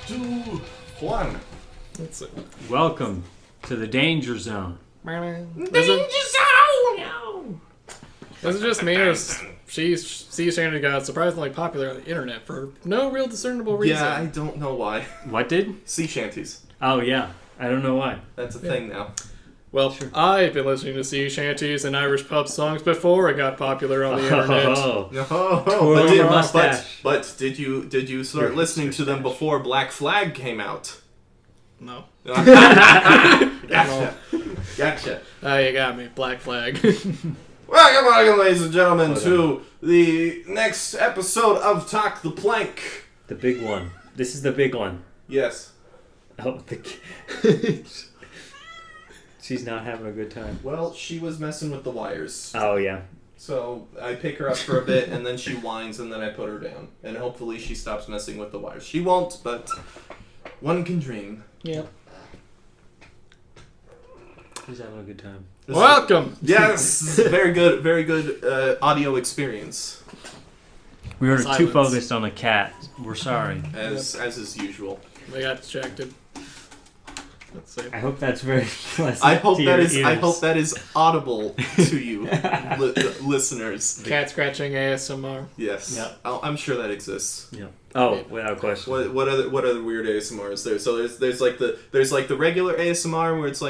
2, 1. Let's see. Welcome to the danger zone. This is just me, or sea shanty got surprisingly popular on the internet for no real discernible reason. Yeah, I don't know why. What did? Sea shanties. Oh, yeah. I don't know why. That's a thing now. Well, Sure. I've been listening to sea shanties and Irish pub songs before it got popular on the internet. Oh. But your mustache. did you start listening to them before Black Flag came out? No. Gotcha. Oh, you got me. Black Flag. Welcome, ladies and gentlemen, to the next episode of Talk the Plank. The big one. This is the big one. Yes. Oh, she's not having a good time. Well, she was messing with the wires. Oh, yeah. So I pick her up for a bit, and then she whines, and then I put her down. And hopefully she stops messing with the wires. She won't, but one can dream. Yep. She's having a good time. Welcome! Yes! Very good audio experience. We were Silence. too focused on the cat. We're sorry. As is usual. They got distracted. Let's see. I hope that's very pleasant. I hope to that your is. ears. I hope that is audible to you, listeners. Cat scratching ASMR. Yes. Yeah. I'm sure that exists. Yeah. Oh, without question. What other weird ASMR is there? So there's like the regular ASMR where it's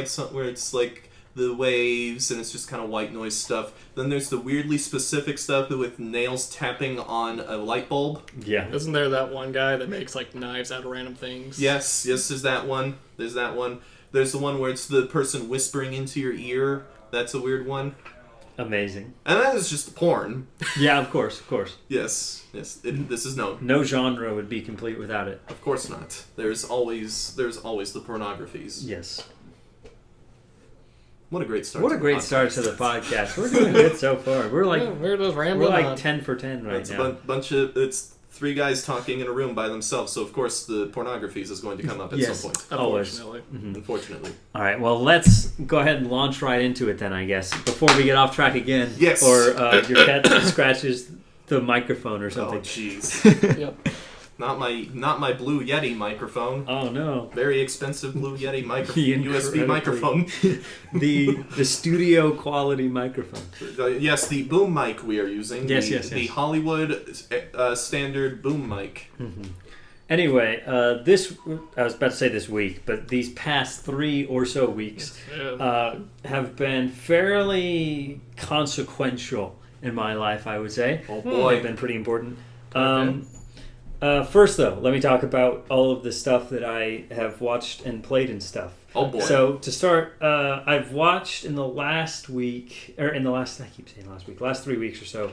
like the waves and it's just kind of white noise stuff. Then there's the weirdly specific stuff with nails tapping on a light bulb. Yeah. Isn't there that one guy that makes like knives out of random things? Yes, there's that one. There's that one. There's the one where it's the person whispering into your ear. That's a weird one. Amazing. And that is just porn. Yeah, of course. Yes. This is known. No genre would be complete without it. Of course not. There's always the pornographies. Yes. What a great start. What a great start to the podcast. We're doing good so far. We're like We're just rambling on. 10 for 10 right It's now. it's three guys talking in a room by themselves, so of course the pornographies is going to come up at Yes. some point. Always. Unfortunately. Unfortunately. All right, well, let's go ahead and launch right into it then, I guess, before we get off track again. Yes. Or your cat scratches the microphone or Oh something. Yep. jeez. Not my Blue Yeti microphone. Oh, no. Very expensive Blue Yeti The USB microphone. the studio quality microphone. Yes, the boom mic we are using. Yes, the, yes. The Hollywood standard boom mic. Anyway, I was about to say this week, but these past 3 or so weeks have been fairly consequential in my life, I would say. Oh boy. They've been pretty important. First, though, let me talk about all of the stuff that I have watched and played and stuff. Oh boy. So, to start, I've watched in the last 3 weeks or so,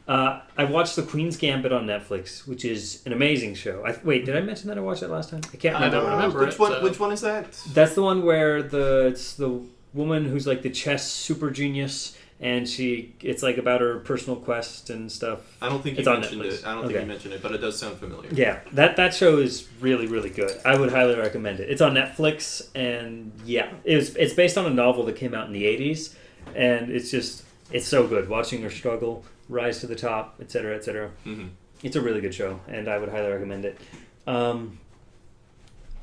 I watched The Queen's Gambit on Netflix, which is an amazing show. Wait, did I mention that I watched that last time? I can't I remember. don't remember Which it, one? so- Which one is that? That's the one where it's the woman who's like the chess super genius, and it's like about her personal quest and stuff. I don't think you It's on mentioned Netflix. it. I don't think you mentioned it, but it does sound familiar. Yeah, that show is really, really good. I would highly recommend it. It's on Netflix, and yeah, it's based on a novel that came out in the 80s, and it's so good. Watching her struggle, rise to the top, etc., etc. Mm-hmm. It's a really good show, and I would highly recommend it.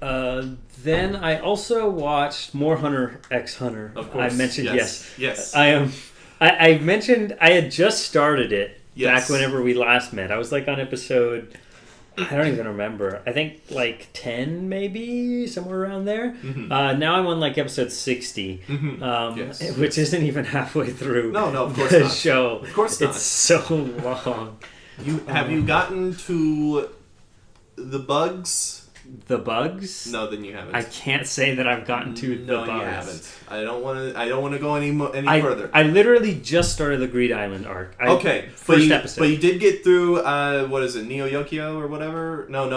Then I also watched More Hunter x Hunter. Of course. I mentioned yes. I mentioned I had just started it Yes. back whenever we last met. I was like on episode, I don't even remember. I think like 10 maybe, somewhere around there. Mm-hmm. Now I'm on like episode 60, Yes. which isn't even halfway through No, of course the not. show. Of course not. It's so long. Have you gotten to the bugs? The bugs? No, then you haven't. I can't say that I've gotten to the bugs. No, you haven't. I don't want to go any further. I literally just started the Greed Island arc. First episode. But you did get through. What is it, Neo Yokio or whatever? No.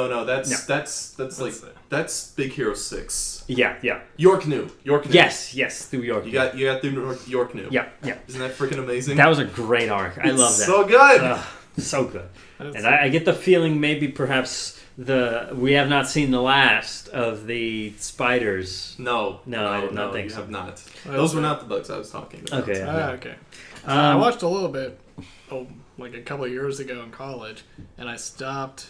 That's Big Hero 6. Yeah. York New. Yes, through York. You got through York New. Yeah. Isn't that freaking amazing? That was a great arc. I love that. So good. So good. And I get the feeling maybe perhaps we have not seen the last of the spiders. No, I did not think you so. have not. Those were not the bugs I was talking about. Okay. Okay. I watched a little bit, like a couple of years ago in college, and I stopped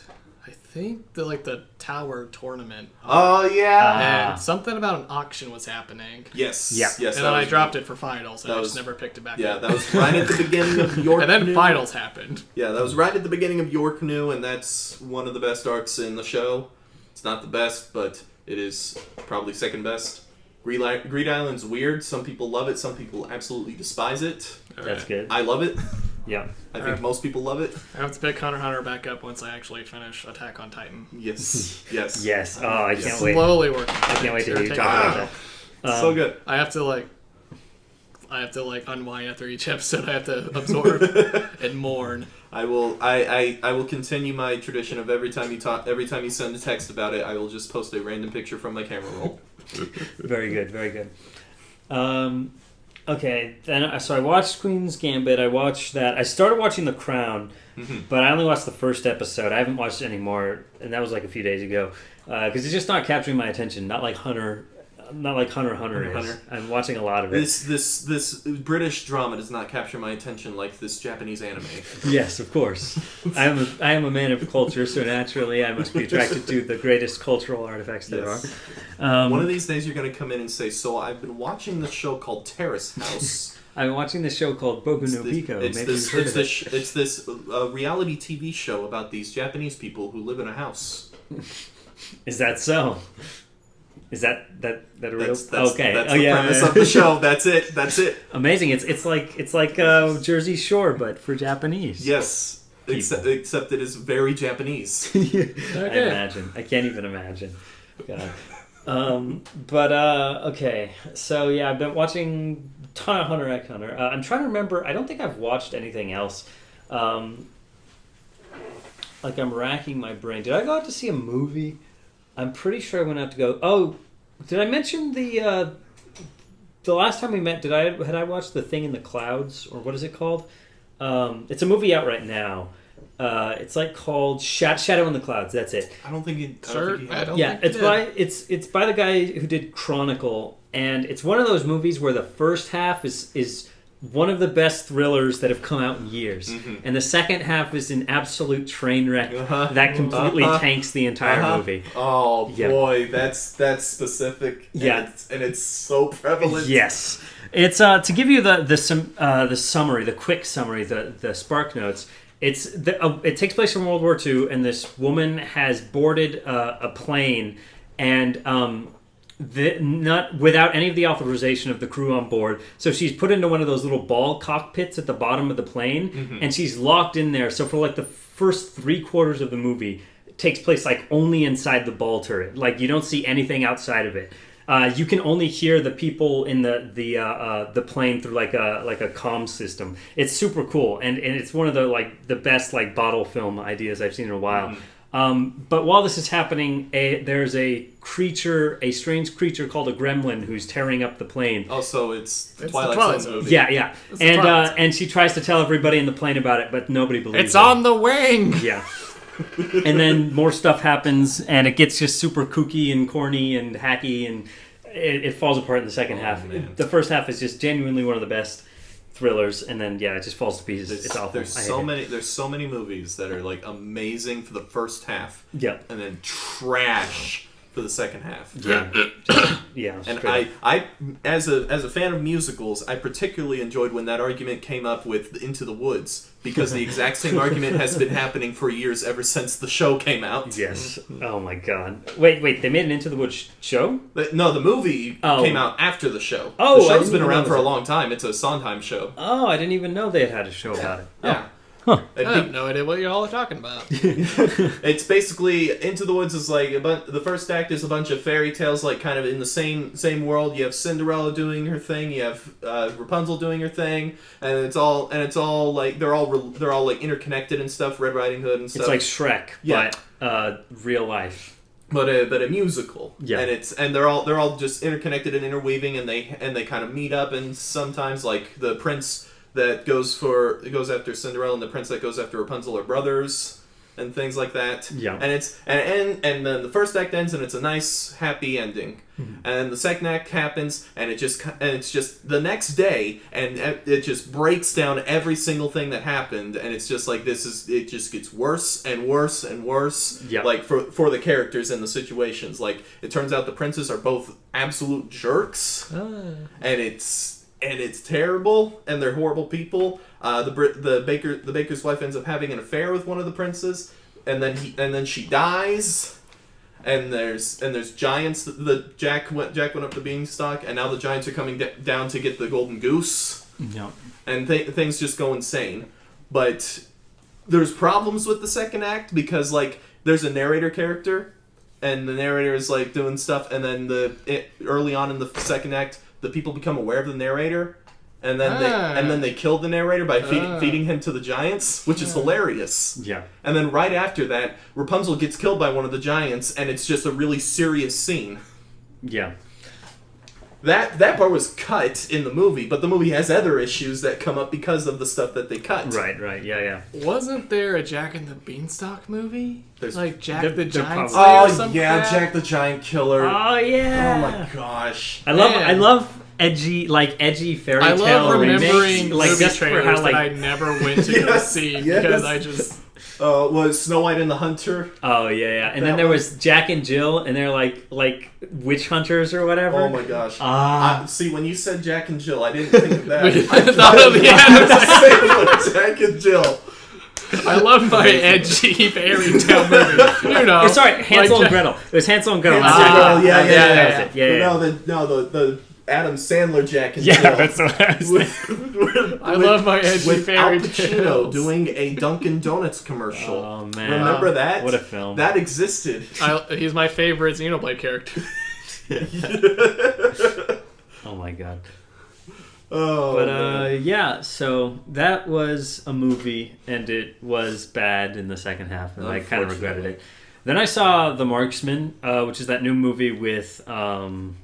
I think the tower tournament. Oh yeah. And something about an auction was happening. Yes. Yeah. Yes. And then I dropped it for finals, and I just was- never picked it back Yeah, up. that was right at the beginning of your. And then canoe. finals happened. Yeah, that was right at the beginning of Your Canoe, and that's one of the best arcs in the show. It's not the best, but it is probably second best. Greed Island's weird. Some people love it. Some people absolutely despise it. That's good. I love it. Yeah. I think most people love it. I have to pick Hunter x Hunter back up once I actually finish Attack on Titan. Yes. Yes. Yes. Oh, I can't wait. Slowly working. I can't wait to hear you talk about that. So good. I have to unwind after each episode. I have to absorb and mourn. I will continue my tradition of every time you send a text about it, I will just post a random picture from my camera roll. Very good. Very good. Okay, then so I watched Queen's Gambit. I watched that. I started watching The Crown, but I only watched the first episode. I haven't watched it anymore, and that was like a few days ago because it's just not capturing my attention. Not like Hunter x Hunter is. I'm watching a lot of it. This British drama does not capture my attention like this Japanese anime. Yes, of course. I am a man of culture, so naturally I must be attracted to the greatest cultural artifacts there Yes. are. One of these days you're going to come in and say, so I've been watching this show called Terrace House. I'm watching this show called Boku no Pico. It's Maybe this, you've heard of it. it's this reality TV show about these Japanese people who live in a house. Is that so? Is that a real? That's okay. That's the premise of the show. That's it. That's it. Amazing. It's like Jersey Shore, but for Japanese. Yes. Except it is very Japanese. I Okay. imagine. I can't even imagine. God. Okay. So yeah, I've been watching a ton of Hunter x Hunter. I'm trying to remember. I don't think I've watched anything else. I'm racking my brain. Did I go out to see a movie? I'm pretty sure I went out to go. Oh, did I mention the last time we met? Had I watched The Thing in the Clouds, or what is it called? It's a movie out right now. It's like called Shadow in the Clouds. That's it. I don't think he. Yeah, it's by the guy who did Chronicle, and it's one of those movies where the first half is one of the best thrillers that have come out in years, and the second half is an absolute train wreck that completely tanks the entire movie. Oh Yeah. boy, that's specific. Yeah. and it's so prevalent. Yes, it's to give you the summary, the quick summary, the spark notes. It takes place in World War II, and this woman has boarded a plane, and not without any of the authorization of the crew on board. So she's put into one of those little ball cockpits at the bottom of the plane, and she's locked in there. So for like the first 3/4 of the movie, it takes place like only inside the ball turret. Like you don't see anything outside of it. You can only hear the people in the plane through like a comm system. It's super cool, and it's one of the best like bottle film ideas I've seen in a while. But while this is happening, there's a strange creature called a gremlin who's tearing up the plane. Oh, so it's the Twilight Twilight Zone Zone. movie. Yeah. It's the Twilight Zone. And she tries to tell everybody in the plane about it, but nobody believes It's her. on the wing. Yeah. And then more stuff happens, and it gets just super kooky and corny and hacky, and it falls apart in the second half. Man. The first half is just genuinely one of the best thrillers, and then it just falls to pieces. It's awful. There's so many movies that are like amazing for the first half, Yeah. and then trash for the second half. Yeah. Yeah. And straight up. I as a fan of musicals, I particularly enjoyed when that argument came up with Into the Woods, because the exact same argument has been happening for years ever since the show came out. Yes. Oh my god. Wait. They made an Into the Woods show? No, the movie Oh. came out after the show. Oh, the I show's didn't been even around know for a that. long time. It's a Sondheim show. Oh, I didn't even know they had a show about it. Yeah. Huh. And I have no idea what you're all talking about. It's basically Into the Woods is like the first act is a bunch of fairy tales, like kind of in the same world. You have Cinderella doing her thing, you have Rapunzel doing her thing, and it's all like they're all like interconnected and stuff. Red Riding Hood and stuff. It's like Shrek, Yeah. but real life. but a musical. Yeah. And they're all just interconnected and interweaving, and they kind of meet up, and sometimes like the prince that goes after Cinderella and the prince that goes after Rapunzel are brothers. and things like that. Yeah. And it's and then the first act ends and it's a nice happy ending. And then the second act happens and it's just the next day and it just breaks down every single thing that happened, and it's just like it just gets worse and worse and worse. Yep. Like for the characters and the situations. Like it turns out the princes are both absolute jerks. And it's terrible, and they're horrible people. The baker's wife ends up having an affair with one of the princes, and then she dies. And there's giants. Jack went up the beanstalk, and now the giants are coming down to get the golden goose. Yeah. And things just go insane. But there's problems with the second act because like there's a narrator character, and the narrator is like doing stuff, and then early on in the second act, the people become aware of the narrator, and then they kill the narrator by feeding him to the giants, which is hilarious. Yeah. And then right after that, Rapunzel gets killed by one of the giants, and it's just a really serious scene. Yeah. That part was cut in the movie, but the movie has other issues that come up because of the stuff that they cut. Right. Yeah. Wasn't there a Jack and the Beanstalk movie? There's- Like Jack There- the there Giant probably- Slayer or Oh something? yeah, Jack the Giant Killer. Oh yeah. Oh my gosh. I love Man. edgy fairy I tale love remembering remakes, like movie just for trailers how like that I never went to go Yes, see yes. because I just... Was Snow White and the Hunter? oh yeah, and then That there one. was Jack and Jill, and they're like witch hunters or whatever. Oh my gosh. See, when you said Jack and Jill, I didn't think of that. We I thought of the Addams Jack and Jill. I love my edgy fairy tale movies. You know. Sorry, Hansel like and Gretel. It was Hansel and Gretel. Hansel not and Jack Gretel, and- yeah. that was it. Yeah. The Adam Sandler Jack and Yeah, Jill. that's what I was thinking. I love my edgy with Al fairy Pacino tales. doing a Dunkin' Donuts commercial. Oh man, Remember that? What a film. That existed. He's my favorite Xenoblade character. Oh my god. Oh, But man. yeah, so that was a movie, and it was bad in the second half, and I kind of regretted it. Then I saw The Marksman, which is that new movie with Liam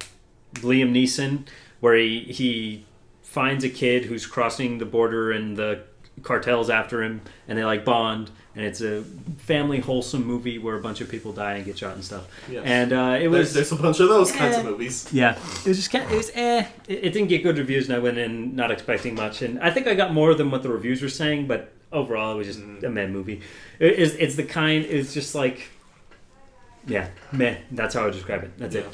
Neeson, where he finds a kid who's crossing the border, and the cartel's after him, and they like bond, and it's a family wholesome movie where a bunch of people die and get shot and stuff. Yes. And it was There's a bunch of those kinds of movies. yeah, it was just it didn't get good reviews, and I went in not expecting much, and I think I got more than what the reviews were saying, but overall it was just a meh movie. It's the kind, it's just like, yeah, meh. That's how I would describe it. That's it.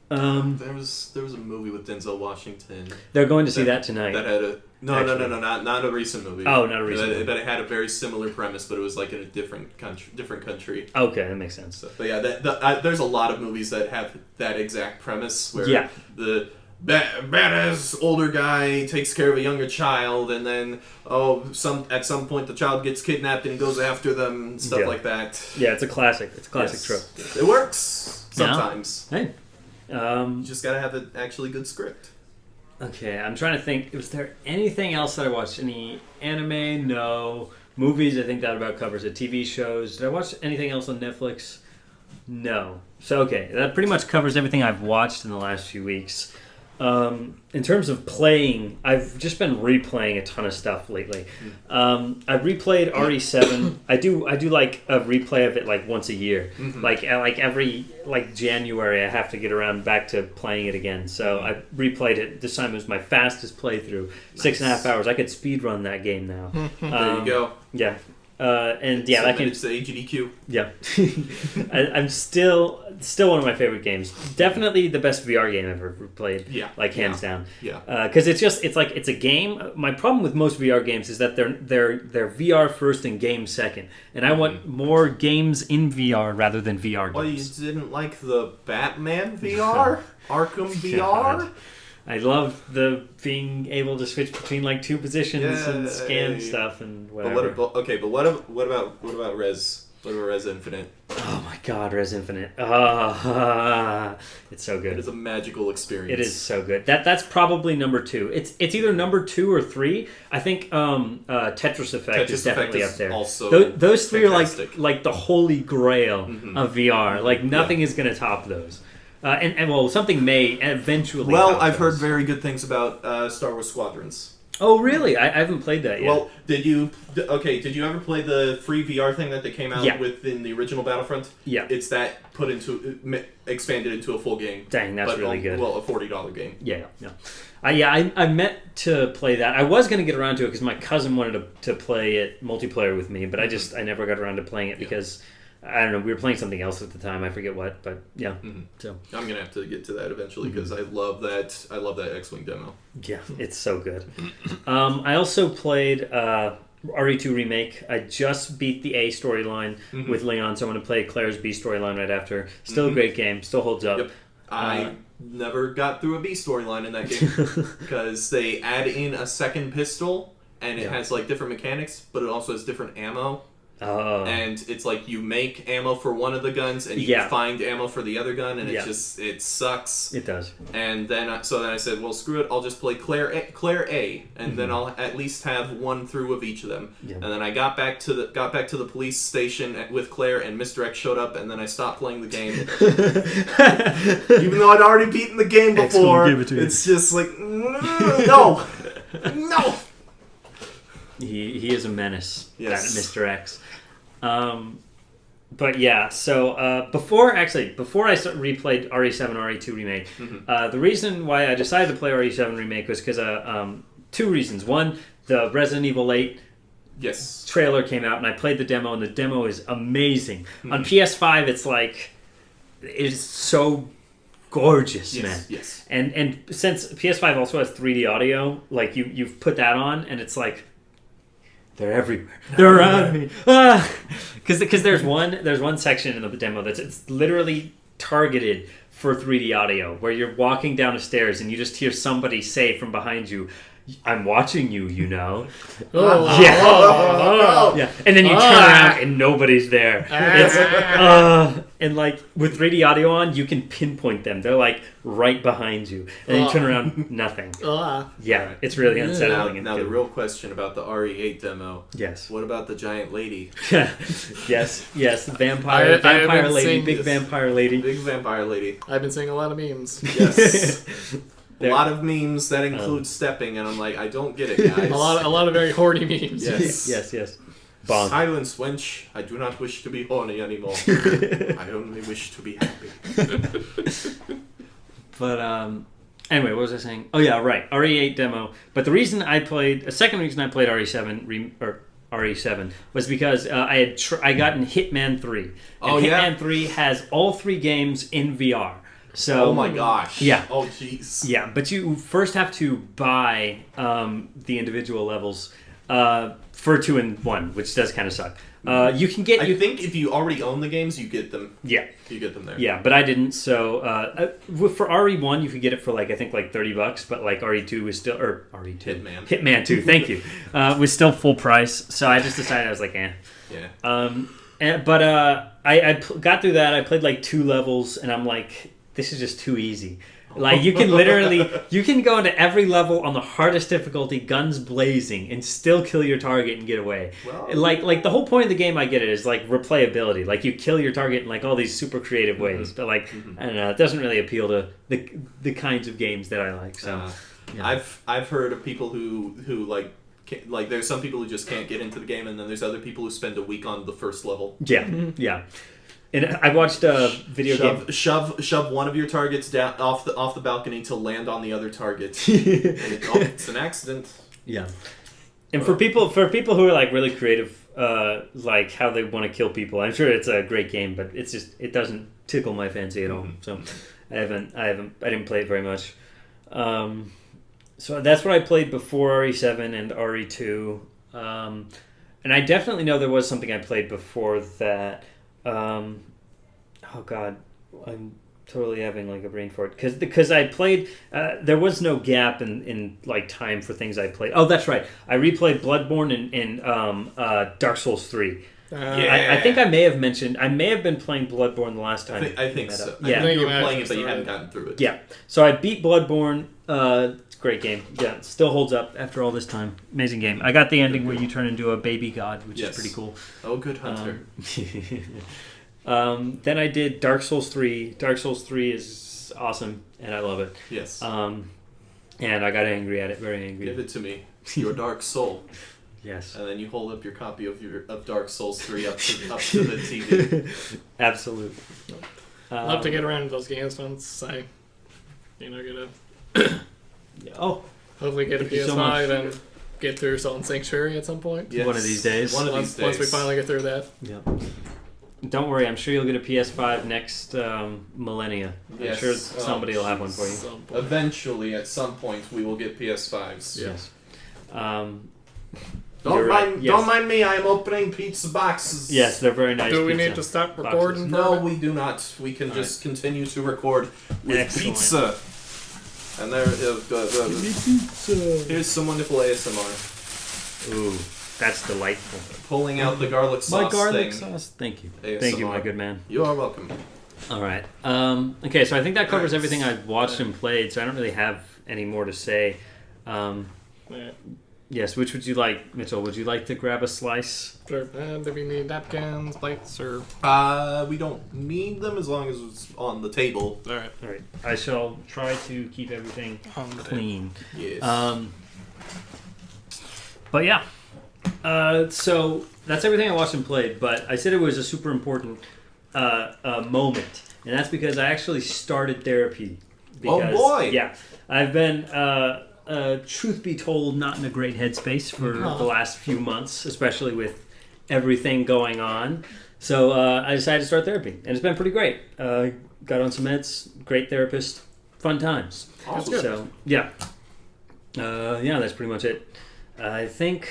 There was a movie with Denzel Washington They're going to see that tonight. that had a no, not a recent movie. Oh, not a recent movie. But it had a very similar premise, but it was like in a different country. Okay, that makes sense. So, but yeah, there's a lot of movies that have that exact premise where Yeah. the badass older guy takes care of a younger child, and then at some point the child gets kidnapped and goes after them and stuff Yeah. like that. Yeah, it's a classic. It's a classic Yes. trope. It works sometimes. Hey. You just gotta have an actually good script. Okay, I'm trying to think. Was there anything else that I watched? Any anime? No. Movies? I think that about covers it. TV shows? Did I watch anything else on Netflix? No. So, okay, that pretty much covers everything I've watched in the last few weeks. In terms of playing, I've just been replaying a ton of stuff lately. I replayed RE7. I do like a replay of it like once a year. Mm-hmm. Like every January, I have to get around back to playing it again. So I replayed it. This time it was my fastest playthrough, 6.5 hours. I could speed run that game now. There you go. Yeah. And yeah, that game. It's the AGDQ. Yeah, I'm still one of my favorite games. Definitely the best VR game I've ever played. Yeah, like hands down. Yeah, because it's a game. My problem with most VR games is that they're VR first and game second, and I want more games in VR rather than VR Well, you games. didn't like the Batman VR, Arkham VR. I love the being able to switch between like two positions and scan Yay. stuff and But whatever. what about Res? What about Res Infinite? Oh my God, Res Infinite! It's so good. It is a magical experience. It is so good. That's probably number 2. It's either number 2 or 3. I think Tetris Effect is definitely up there. Also those three fantastic. are like the holy grail of VR. Like nothing is going to top those. And well, something may eventually. Well, top I've heard those. very good things about Star Wars Squadrons. Oh, really? I haven't played that yet. Well, did you ever play the free VR thing that they came out Yeah. with in the original Battlefront? Yeah. It's that expanded into a full game. Dang, that's really good. Well, a $40 game. Yeah. I meant to play that. I was going to get around to it because my cousin wanted to play it multiplayer with me, but I never got around to playing it because, I don't know, we were playing something else at the time. I forget what, but yeah. Mm-hmm. So I'm going to have to get to that eventually because I love that X-Wing demo. yeah, it's so good. I also played RE2 Remake. I just beat the A storyline with Leon, so I'm going to play Claire's B storyline right after. Still a great game. Still holds up. Yep. I never got through a B storyline in that game because they add in a second pistol and it has like different mechanics, but it also has different ammo. And it's like you make ammo for one of the guns and you find ammo for the other gun, and it sucks. It does. And then I said, well, screw it, I'll just play Claire A, and then I'll at least have one through of each of them. Yeah. And then I got back to the police station with Claire, and Mr. X showed up, and then I stopped playing the game. Even though I'd already beaten the game before, it's just like no. He is a menace. Yes. That Mr. X. But yeah, so before I replayed RE7 RE2 Remake, the reason why I decided to play RE7 Remake was because two reasons. One, the Resident Evil 8 trailer came out, and I played the demo, and the demo is amazing. On PS5, it's so gorgeous, man. Yes. And since PS5 also has 3D audio, like you've put that on, and it's like they're everywhere. They're around me. Because there's one section in the demo it's literally targeted for 3D audio, where you're walking down the stairs and you just hear somebody say from behind you, "I'm watching you, you know." Yeah. And then you turn around and nobody's there. And like with 3D audio on, you can pinpoint them. They're like right behind you. And then you turn around, nothing. Yeah, it's really unsettling. Now the real question about the RE8 demo. Yes. What about the giant lady? Yes. Vampire lady. Big vampire lady. Big vampire lady. I've been seeing a lot of memes. Yes. A lot of memes that include stepping, and I'm like, I don't get it, guys. a lot of very horny memes. Yes. Bonk. Silence, wench. I do not wish to be horny anymore. I only wish to be happy. But anyway, what was I saying? Oh yeah, right. RE8 demo. But the second reason I played RE7 was because I gotten Hitman 3. And Hitman 3 has all 3 games in VR. So, oh my gosh. Yeah. Oh jeez. Yeah, but you first have to buy the individual levels for 2 and 1, which does kind of suck. You can get. I think if you already own the games, you get them. Yeah, you get them there. Yeah, but I didn't. So for RE1, you could get it for I think $30, but RE2 was still RE2 Hitman 2. Thank you. Was still full price. So I just decided I was like, eh. Yeah. But I got through that. I played 2 levels, and I'm like, this is just too easy. You can go into every level on the hardest difficulty, guns blazing, and still kill your target and get away. Well, the whole point of the game, I get it, is replayability. You kill your target in all these super creative ways. But I don't know, it doesn't really appeal to the kinds of games that I like. So yeah. I've heard of people who there's some people who just can't get into the game, and then there's other people who spend a week on the first level. Yeah. And I watched a video game. Shove one of your targets down off the balcony to land on the other target. It's an accident. Yeah. And for people who are really creative, how they want to kill people, I'm sure it's a great game, but it doesn't tickle my fancy at all. So I didn't play it very much. So that's what I played before RE7 and RE2. And I definitely know there was something I played before that. Oh god, I'm totally having a brain fart because I played. There was no gap in time for things I played. Oh, that's right. I replayed Bloodborne and Dark Souls 3. I think I may have been playing Bloodborne the last time. I think so. Yeah, I think you were playing it, but you hadn't gotten through it. Yeah, so I beat Bloodborne. It's a great game. Yeah, it still holds up after all this time. Amazing game. I got the ending where you turn into a baby god, which is pretty cool. Oh, good hunter. Then I did Dark Souls 3. Dark Souls 3 is awesome, and I love it. Yes. And I got angry at it, very angry. Give it to me. your Dark Soul. Yes. And then you hold up your copy of Dark Souls 3 up to the TV. Absolutely. Love to get around to those games once I, get hopefully get a Thank you so PS5 and get through Salt and Sanctuary at some point. Yes. One of these days. Once we finally get through that. Yeah. Don't worry, I'm sure you'll get a PS5 next millennia. I'm sure somebody will have one for you. Eventually, at some point, we will get PS5s. Yes. Don't mind me, I am opening pizza boxes. Yes, they're very nice. Do we need to stop recording? No, we do not. We can just continue to record with pizza. And there, here's some wonderful ASMR. Ooh, that's delightful. Pulling out the garlic sauce. My garlic sauce. Thank you. ASMR. Thank you, my good man. You are welcome. All right. Okay, so I think that covers everything I've watched and played. So I don't really have any more to say. Yes, which would you like, Mitchell? Would you like to grab a slice? Sure. Do we need napkins, plates, or... We don't need them as long as it's on the table. All right. All right. I shall try to keep everything On the clean. Yes. But yeah. So that's everything I watched and played. But I said it was a super important moment, and that's because I actually started therapy. Because, oh boy! Yeah, I've been. Truth be told, not in a great headspace for the last few months, especially with everything going on. So I decided to start therapy, and it's been pretty great. Got on some meds, great therapist, fun times. Awesome. So yeah, that's pretty much it. I think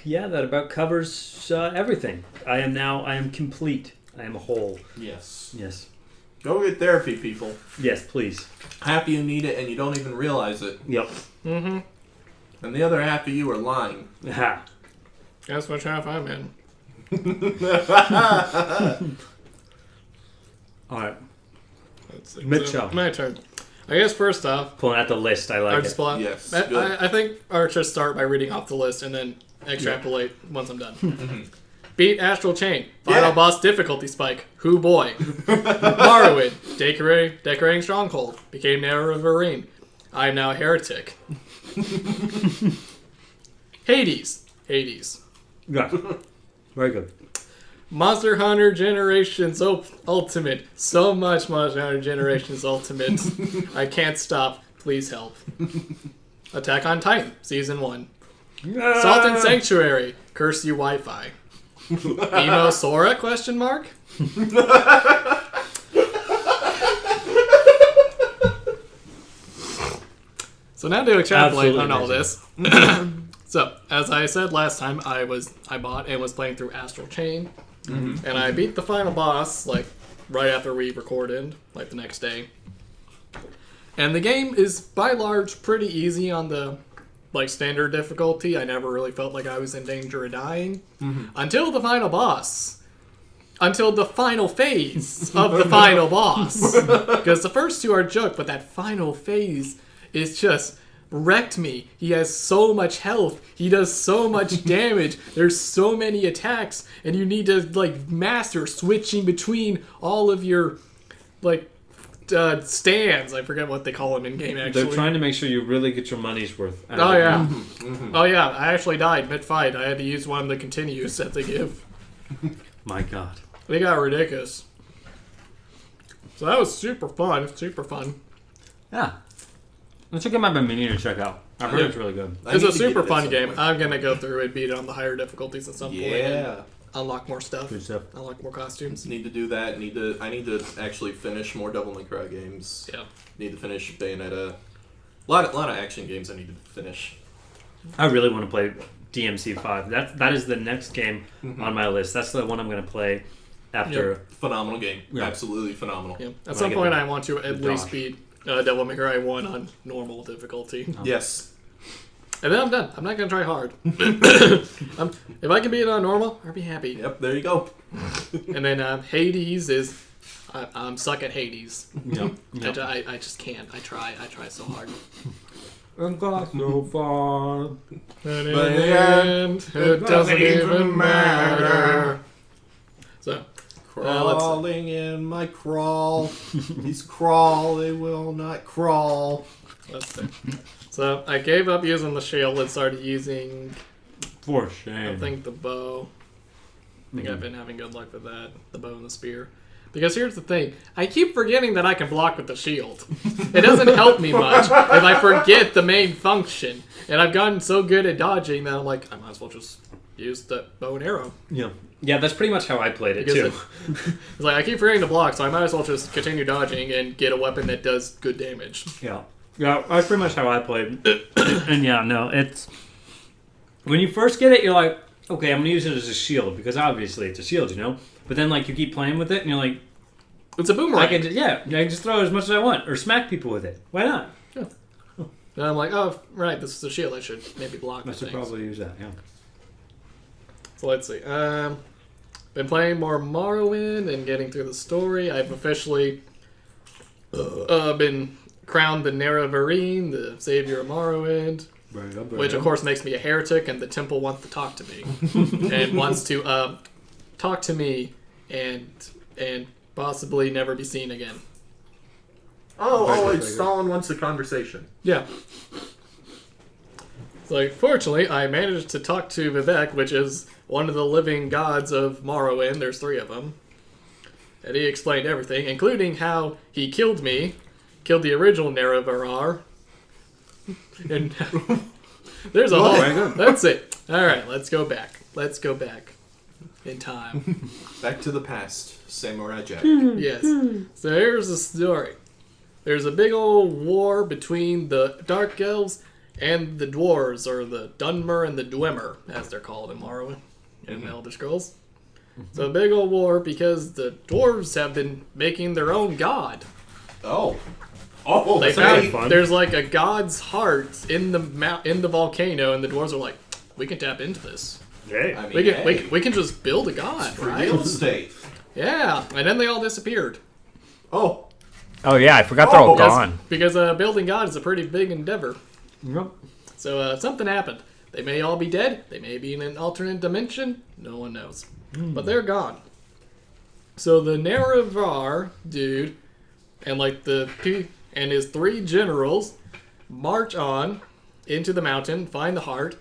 that about covers everything. I am complete. I am whole. Yes. Yes. Go get therapy, people. Yes, please. Half of you need it and you don't even realize it. Yep. Mm-hmm. And the other half of you are lying. Ha. Guess which half I'm in. All right. Let's see. Mitchell. So, my turn. I guess first off, Pulling out the list. I like I'll it. just pull out. Yes, I, good. I think I'll just start by reading off the list and then extrapolate once I'm done. Beat Astral Chain. Final boss difficulty spike. Who boy. Morrowind. Decorating Stronghold. Became Neverine. I am now a heretic. Hades. Yeah. Very good. Monster Hunter Generations Ultimate. So much Monster Hunter Generations Ultimate. I can't stop. Please help. Attack on Titan. Season 1. Salt and Sanctuary. Curse you Wi-Fi. Emo Sora? Question mark. So now to extrapolate on all this. So, as I said last time, I bought and was playing through Astral Chain, and I beat the final boss right after we recorded, the next day. And the game is by large pretty easy on the standard difficulty. I never really felt like I was in danger of dying until the final boss. Until the final phase of the final boss. Because the first two are a joke, but that final phase is just wrecked me. He has so much health. He does so much damage. There's so many attacks, and you need to master switching between all of your stands. I forget what they call them in game. Actually, They're trying to make sure you really get your money's worth. Oh yeah. Oh yeah. I actually died mid-fight. I had to use one of the continues that they give. My God. They got ridiculous. So that was super fun. Yeah. It's a game I've been meaning to check out. I've heard it's really good. It's a super fun game. I'm gonna go through and beat it on the higher difficulties at some point. Yeah. Unlock more stuff. Good stuff. Unlock more costumes. Need to do that. I need to actually finish more Devil May Cry games. Yeah. Need to finish Bayonetta. A lot of action games I need to finish. I really want to play DMC 5. That is the next game on my list. That's the one I'm going to play after. Yep. Phenomenal game. Yeah. Absolutely phenomenal. Yeah. At some point, I want to at least beat Devil May Cry 1 on normal difficulty. Oh. Yes. And then I'm done. I'm not going to try hard. If I can beat it on normal, I'll be happy. Yep, there you go. And then Hades is... I'm stuck at Hades. Yep. I just can't. I try so hard. And got so far. But in the end, it doesn't even matter. So, Crawling in my crawl. These crawl, they will not crawl. Let's see. So I gave up using the shield and started using, For shame. I think, the bow. I think I've been having good luck with that, the bow and the spear. Because here's the thing, I keep forgetting that I can block with the shield. It doesn't help me much if I forget the main function. And I've gotten so good at dodging that I'm like, I might as well just use the bow and arrow. Yeah, that's pretty much how I played it, too. It's like, I keep forgetting to block, so I might as well just continue dodging and get a weapon that does good damage. Yeah, that's pretty much how I played. And yeah, no, it's... When you first get it, you're like, okay, I'm going to use it as a shield, because obviously it's a shield, you know? But then, like, you keep playing with it, and you're like... It's a boomerang. I can just throw it as much as I want, or smack people with it. Why not? Yeah. And I'm like, oh, right, this is a shield. I should maybe block I should probably use that, yeah. So let's see. Been playing more Morrowind and getting through the story. I've officially been crowned the Nerevarine, the savior of Morrowind. Which, of course, makes me a heretic, and the temple wants to talk to me. And wants to talk to me and possibly never be seen again. Stalin wants a conversation. Yeah. So, fortunately, I managed to talk to Vivek, which is one of the living gods of Morrowind. There's 3 of them. And he explained everything, including how he killed me, killed the original Nerevarar. And there's a whole... That's it. Alright, let's go back. Let's go back in time. Back to the past, Samurai Jack. Yes. So here's the story. There's a big old war between the Dark Elves and the Dwarves, or the Dunmer and the Dwemer, as they're called in Morrowind, in the Elder Scrolls. So a big old war because the Dwarves have been making their own god. Oh, They that's found really fun. there's like a god's heart in the volcano, and the Dwarves are like, we can tap into this. Hey. I mean, We can just build a god, for right? real estate. Yeah, and then they all disappeared. Oh, yeah, I forgot they're all Because- gone. Because building God is a pretty big endeavor. Yep. So something happened. They may all be dead. They may be in an alternate dimension. No one knows. But they're gone. So the Nerevar dude and and his 3 generals march on into the mountain, find the heart,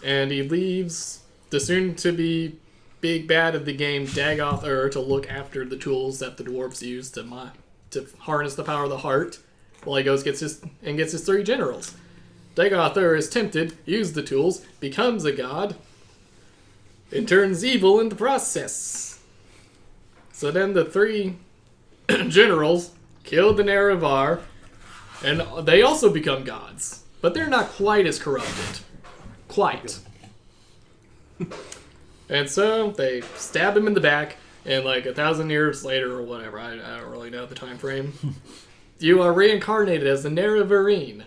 and he leaves the soon-to-be big bad of the game, Dagoth Ur, to look after the tools that the dwarves use to harness the power of the heart, while he gets his 3 generals. Dagoth Ur is tempted, uses the tools, becomes a god, and turns evil in the process. So then the 3 generals kill the Nerevar, and they also become gods. But they're not quite as corrupted. Quite. And so they stab him in the back, and like 1,000 years later or whatever, I don't really know the time frame, you are reincarnated as the Nerevarine.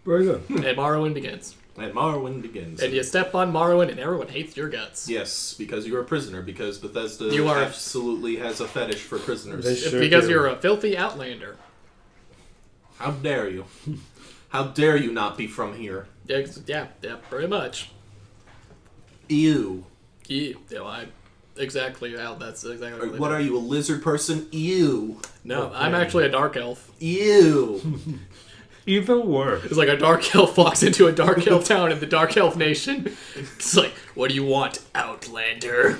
Very good. And Morrowind begins. and Morrowind begins. And you step on Morrowind and everyone hates your guts. Yes, because you're a prisoner, because Bethesda absolutely has a fetish for prisoners. Because you're a filthy outlander. How dare you? How dare you not be from here? Yeah, pretty much. Ew. Yeah, exactly. That's exactly What are you, a lizard person? Ew. No, I'm actually a dark elf. Ew. Even worse. It's like a dark elf walks into a dark elf town in the dark elf nation. It's like, what do you want, outlander?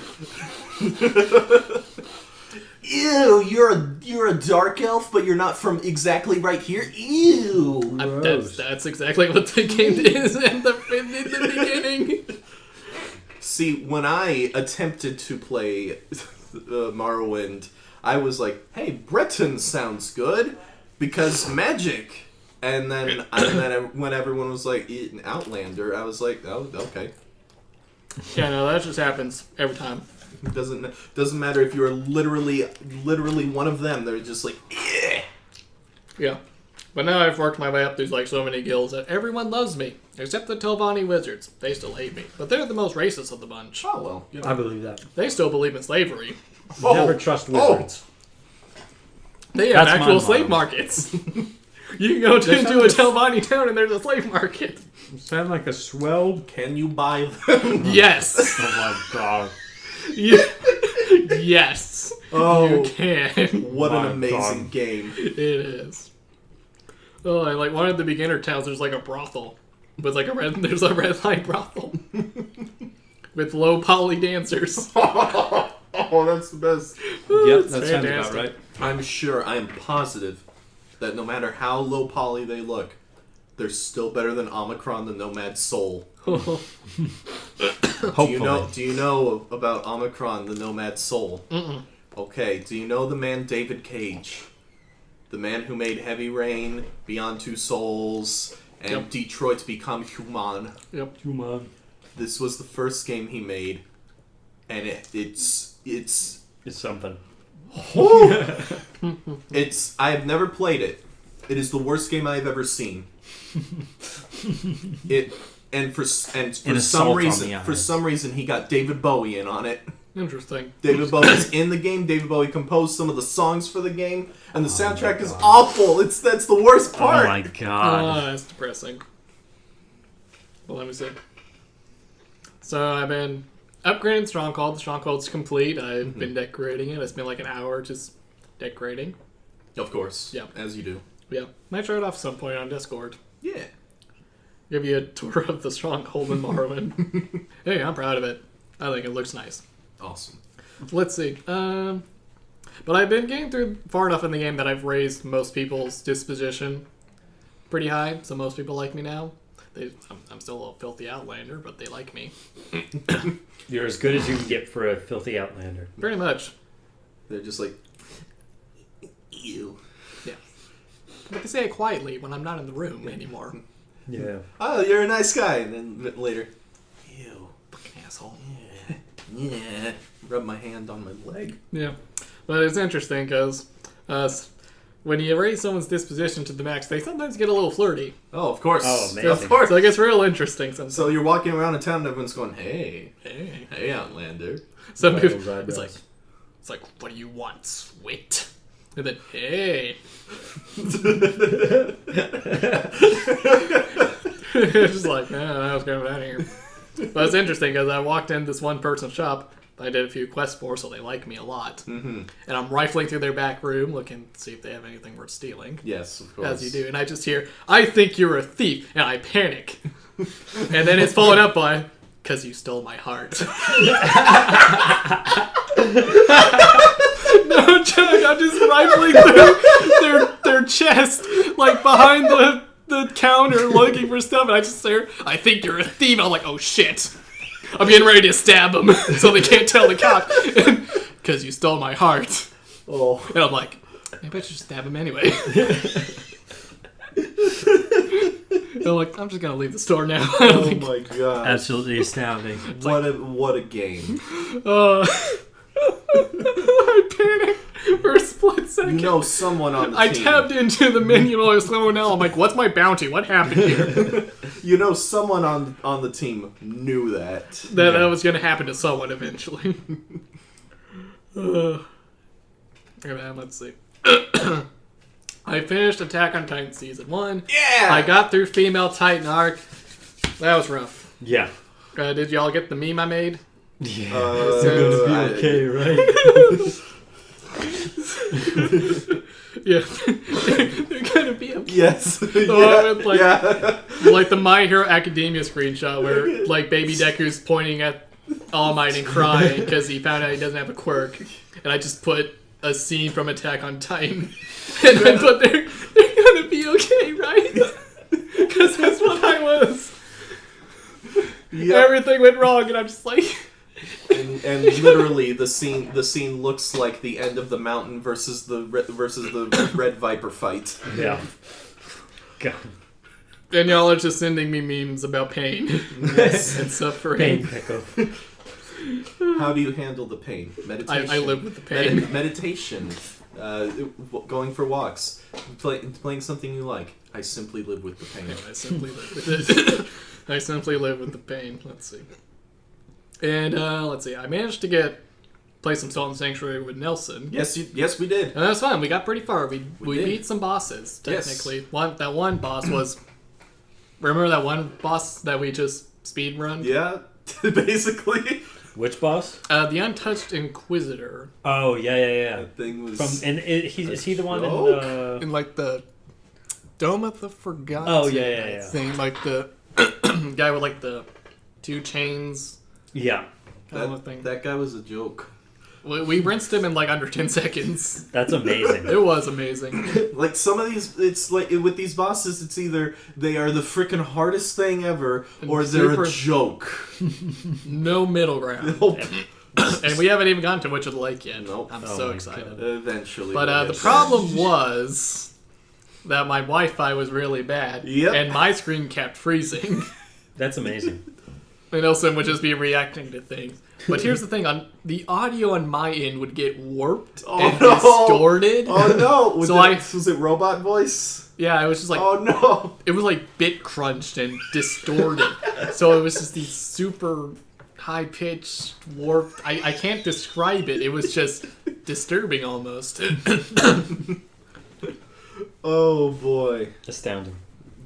Ew, you're a dark elf, but you're not from exactly right here? Ew. That's exactly what the game is in the beginning. See, when I attempted to play Morrowind, I was like, hey, Breton sounds good, because magic. And then when everyone was like, an outlander, I was like, oh, okay. Yeah, no, that just happens every time. It doesn't matter if you're literally one of them. They're just like, yeah. Yeah. But now I've worked my way up through like so many guilds that everyone loves me. Except the Telvanni wizards. They still hate me. But they're the most racist of the bunch. Oh, well. You know. I believe that. They still believe in slavery. Never trust wizards. They have That's actual my slave motto. markets. You can go into a Telvanni town and there's a slave market. Sound like a swell. Can you buy them? Yes. Oh my god. Yeah. Yes. Oh, you can. What an My amazing God. game. It is. Oh, I like one of the beginner towns. There's like a brothel, with like there's a red light brothel with low poly dancers. Oh, that's the best. Yep, It's that sounds about fantastic. right. I'm sure, I am positive that no matter how low poly they look, they're still better than Omicron the Nomad Soul. Hopefully. Do you know about Omicron the Nomad Soul? Mm-mm. Okay, do you know the man David Cage? The man who made Heavy Rain, Beyond Two Souls, and Yep. Detroit's Become Human. Yep. Come on. This was the first game he made, and it's It's something. I have never played it. It is the worst game I have ever seen. For some reason he got David Bowie in on it. Interesting. David Bowie's in the game. David Bowie composed some of the songs for the game, and the soundtrack is awful. That's the worst part. Oh my god. That's depressing. Well, let me see. So I've been upgrading Stronghold. The Stronghold's complete. I've been decorating it. It's been like an hour just decorating. Of course. Yeah. As you do. Yeah. Might show it off at some point on Discord. Yeah. Give you a tour of the Stronghold in Morrowind. Hey, I'm proud of it. I think it looks nice. Awesome. Let's see. But I've been getting through far enough in the game that I've raised most people's disposition pretty high, so most people like me now. I'm still a filthy outlander, but they like me. You're as good as you can get for a filthy outlander. Pretty much. They're just like, ew. Yeah. But they say it quietly when I'm not in the room anymore. Yeah. Oh, you're a nice guy. And then later, ew. Fucking asshole. Yeah. Rub my hand on my leg. Yeah. But it's interesting because when you raise someone's disposition to the max, they sometimes get a little flirty. Oh, of course. Oh, amazing. Of course. So it gets real interesting sometimes. So you're walking around in town and everyone's going, hey, Hey. hey, Outlander. Some Right, people, those eyebrows. it's like, what do you want, sweet? And then, hey. It's just like, I was going out of here. But it's interesting because I walked in this one person's shop that I did a few quests for, so they like me a lot. Mm-hmm. And I'm rifling through their back room looking to see if they have anything worth stealing. Yes, of course. As you do. And I just hear, I think you're a thief. And I panic. And then it's followed up by, because you stole my heart. No joke, I'm just rifling through their chest, like behind the counter looking for stuff, and I just say, I think you're a thief. I'm like, oh shit. I'm getting ready to stab him so they can't tell the cop. Because you stole my heart. Oh. And I'm like, maybe I should stab him anyway. And I'm like, I'm just going to leave the store now. Oh my god. Absolutely astounding. What a game. I panicked for a split second. You know someone on the I team. tapped into the menu while I was throwing out. I'm like, what's my bounty? What happened here? You know someone on the team knew that. That was going to happen to someone eventually. Let's see. I finished Attack on Titan Season 1. Yeah! I got through Female Titan Arc. That was rough. Yeah. Did y'all get the meme I made? Yeah. It's gonna be okay, right? Yeah. They're going to be okay. Yes. Like- yeah. Like the My Hero Academia screenshot where like Baby Deku's pointing at All Might and crying because he found out he doesn't have a quirk. And I just put a scene from Attack on Titan. And I put they're gonna be okay, right? Because that's what I was. Yep. Everything went wrong and I'm just like... And literally the scene looks like the end of the mountain versus the Red Viper fight. Yeah. God. And y'all are just sending me memes about pain. Yes. And suffering. Pain pickle. How do you handle the pain? Meditation. I live with the pain. Meditation. Going for walks. Playing something you like. I simply live with the pain. I simply live with it. I simply live with the pain. Let's see. And let's see. I managed to play some Salt and Sanctuary with Nelson. Yes, we did. And that was fun. We got pretty far. We did. beat some bosses, technically. Yes. That one boss was... Remember that one boss that we just speed run? Yeah, basically. Which boss? The Untouched Inquisitor. Oh yeah. That thing was Is he the one In like the Dome of the Forgotten. Oh yeah. Thing, like the guy with like the 2 chains. Yeah. Kind of thing. That guy was a joke. We rinsed him in like under 10 seconds. That's amazing. It was amazing. Like some of these, it's like with these bosses, it's either they are the freaking hardest thing ever, or they're a joke. No middle ground. Nope. And we haven't even gotten to Witch of the Lake yet. Nope. I'm Oh so my excited. God. Eventually. But the problem was that my Wi-Fi was really bad, Yep. and my screen kept freezing. That's amazing. And Ilson would just be reacting to things. But here's the thing: the audio on my end would get warped and distorted. Oh no! Was it robot voice? Yeah, it was just like Oh no! it was like bit crunched and distorted. So it was just these super high pitched warped. I can't describe it. It was just disturbing almost. Oh boy! Astounding.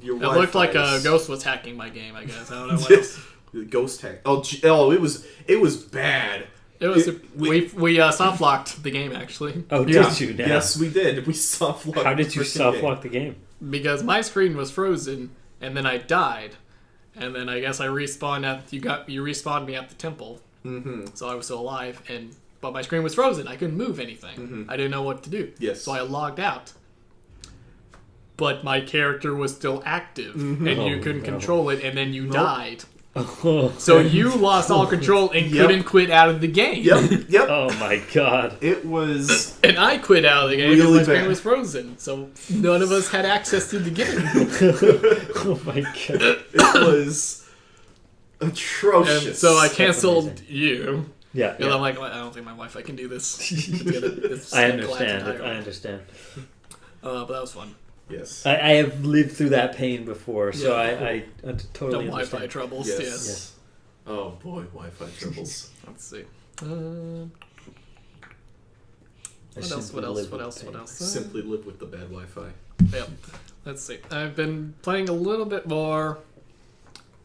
Your It looked like a Wi-Fi is- ghost was hacking my game. I guess I don't know what else. Ghost hack. Oh, it was bad. It was. We Soft locked the game actually Oh, Yeah. did you now? Yes, we did. We soft locked. How did you the freaking soft game. lock the game? because my screen was frozen, and then I died, and then I guess I respawned you respawned me at the temple, so I was still alive, but my screen was frozen. I couldn't move anything. I didn't know what to do. Yes. So I logged out. But my character was still active, and you Oh, couldn't no. control it, and then you died. Oh, So you lost all control and Yep. couldn't quit out of the game. Yep. oh my god. It was. And I quit out of the game because Really my screen bad. was frozen. So none of us had access to the game. Oh my god. It was atrocious. And so I That's canceled amazing. you. Yeah. Because I'm like, well, I don't think my Wi-Fi can do this. It's I collapsed understand. entirely. I understand. But that was fun. Yes. I have lived through that pain before, so Yeah. I No totally Wi-Fi understand. troubles. Yes. Yes. Yes. Oh boy, Wi-Fi troubles. Let's see. I What else? simply What else? live What with else? pain. What else? Simply live with the bad Wi-Fi. Yep. Let's see. I've been playing a little bit more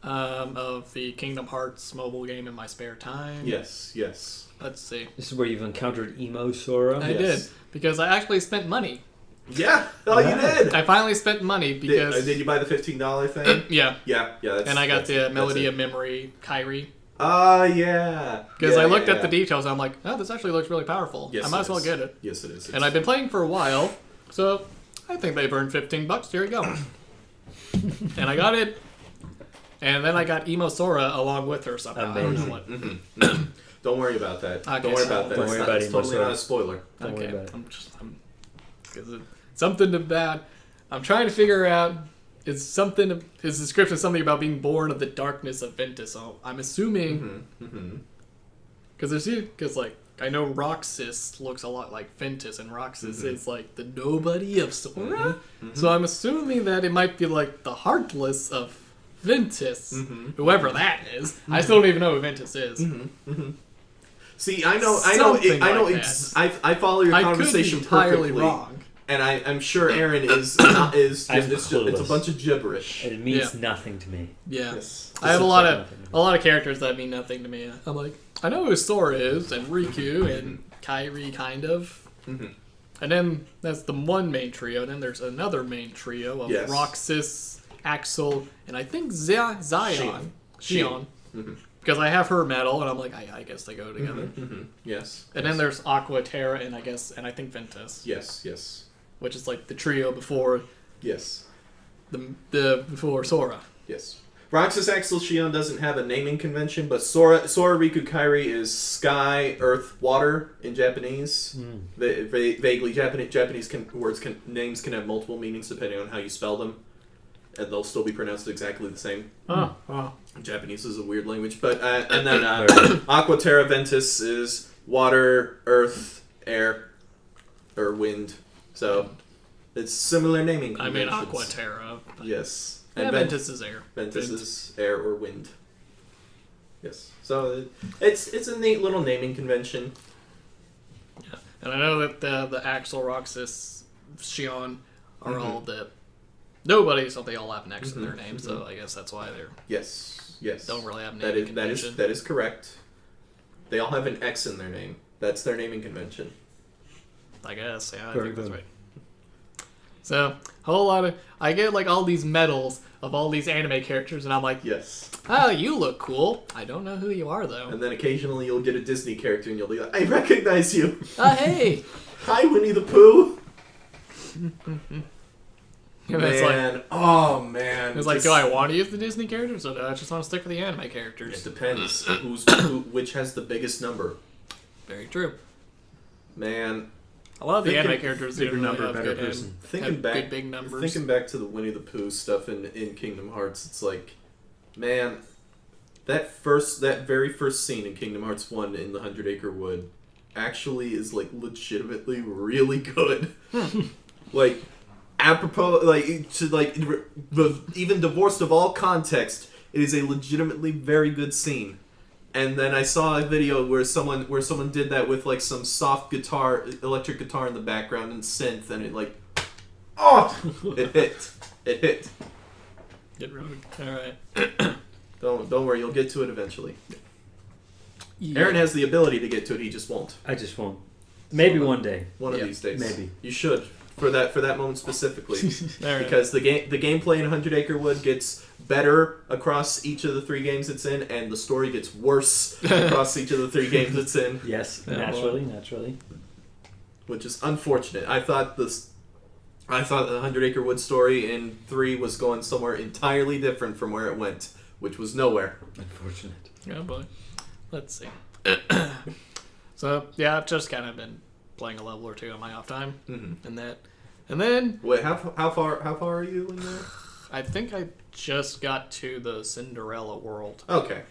of the Kingdom Hearts mobile game in my spare time. Yes. Yes. Let's see. This is where you've encountered emo Sora. I Yes. did because I actually spent money. Yeah. Oh, Yeah. you did. I finally spent money because Did you buy the $15 thing? yeah, Yeah. That's, and I got the that's Melody it. of Memory Kyrie Yeah. because Yeah, I looked yeah, at the details. And I'm like, oh, this actually looks really powerful. Yes, I might it as well is. get it. Yes, it is. And I've been playing for a while, so I think they've earned $15. Here you go. And I got it. And then I got Emo Sora along with her somehow. I don't know what. Don't worry about that. Okay, Don't worry so- about that. Don't It's worry not- about It's it, totally Sora. not a spoiler. Don't worry Okay, about it. because something about. I'm trying to figure out. His description is something about being born of the darkness of Ventus. So I'm assuming because like I know Roxas looks a lot like Ventus, and Roxas is like the nobody of Sora. So I'm assuming that it might be like the Heartless of Ventus, whoever that is. I still don't even know who Ventus is. See, I know. Something I know. like I follow your I could be conversation entirely perfectly, wrong. and I'm sure Aaron is not. Is I'm just, it's a clueless. bunch of gibberish. It means Yeah. nothing to me. Yeah. Yes. I have This a looks like lot of characters that mean nothing to me. I'm like, I know who Sora is, and Riku, and Kairi, kind of. And then that's the one main trio. And then there's another main trio of Yes. Roxas, Axel, and I think Zion. Xion. Because I have her medal, and I'm like, I guess they go together. Yes. And then there's Aqua, Terra, and I think Ventus, Yes. Yes. which is like the trio before Yes. the before Sora. Yes. Roxas Axel Xion doesn't have a naming convention, but Sora Riku Kairi is sky, earth, water in Japanese. Vaguely Japanese names can have multiple meanings depending on how you spell them, and they'll still be pronounced exactly the same. Oh. Japanese is a weird language, but and then Aqua Terra Ventus is water, earth, air, or wind. So it's similar naming I mean, conventions. Aqua, Terra. but- Yes. And Ven- Ventus is air. Ventus Vent. is air or wind. Yes. So it's a neat little naming convention. Yeah. And I know that the Axel, Roxas, Xion are all the nobody, so they all have an X in their name. So I guess that's why they Yes. Yes. don't really have That naming is convention. that is correct. They all have an X in their name. That's their naming convention. I guess, yeah, I Very think that's good. right. So, I get like all these medals of all these anime characters, and I'm like, Yes. oh, you look cool. I don't know who you are, though. And then occasionally you'll get a Disney character and you'll be like, I recognize you. Hey! Hi, Winnie the Pooh. And it's like, Man, oh man. it's like, do I want to use the Disney characters, or do I just want to stick with the anime It characters? depends. Which has the biggest number. Very true. Man, A lot of the Thinking- anime characters bigger usually number, have better good, person. thinking have back, good big numbers. thinking back to the Winnie the Pooh stuff in Kingdom Hearts, it's like, man, that very first scene in Kingdom Hearts 1 in the 100 Acre Wood actually is like legitimately really good. Like, apropos, like, to like even divorced of all context, it is a legitimately very good scene. And then I saw a video where someone did that with like some soft guitar, electric guitar in the background and synth, and it like, it hit. Get rid of it. Alright. Don't worry, you'll get to it eventually. Yeah. Aaron has the ability to get to it, he just won't. I just won't. Maybe one day. One of Yeah, these days. maybe. You should. For that moment specifically. Alright. Because the gameplay in 100 Acre Wood gets better across each of the 3 games it's in, and the story gets worse across each of the 3 games it's in, Yes, Yeah, naturally. which is unfortunate. I thought the 100 Acre Wood story in 3 was going somewhere entirely different from where it went, which was nowhere. Unfortunate. Yeah, boy. Let's see. So, yeah, I've just kind of been playing a level or two on my off time, Mm-hmm. and then Wait, how far are you in there? I think I just got to the Cinderella world, Okay.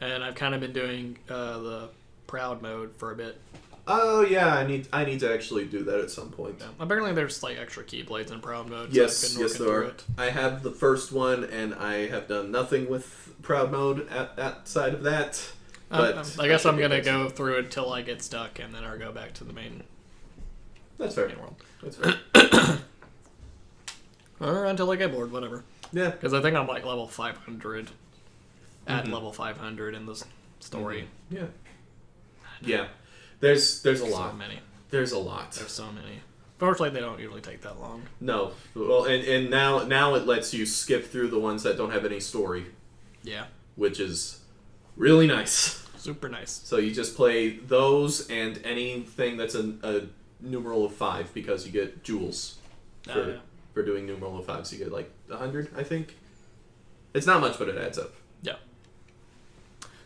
and I've kind of been doing the proud mode for a bit. Oh yeah, I need to actually do that at some point. Yeah. Apparently, there's like extra keyblades in proud mode. Yes, so I've been yes working there through are. it. I have the first one, and I have done nothing with proud mode outside of that. But I guess I'm gonna get go through it till I get stuck, and then I'll go back to the main That's fair. world, That's fair. or until I get bored, whatever. Yeah. Because I think I'm like level 500 at Mhm. level 500 in this story. Yeah. Yeah. There's a So lot. many. There's a lot. There's so many. Fortunately, they don't usually take that long. No. Well, and now it lets you skip through the ones that don't have any story, Yeah, which is really nice. super nice. So you just play those and anything that's a numeral of 5 because you get jewels for, Yeah. for doing numeral of 5. So you get like 100, I think. It's not much, but it adds up. Yeah.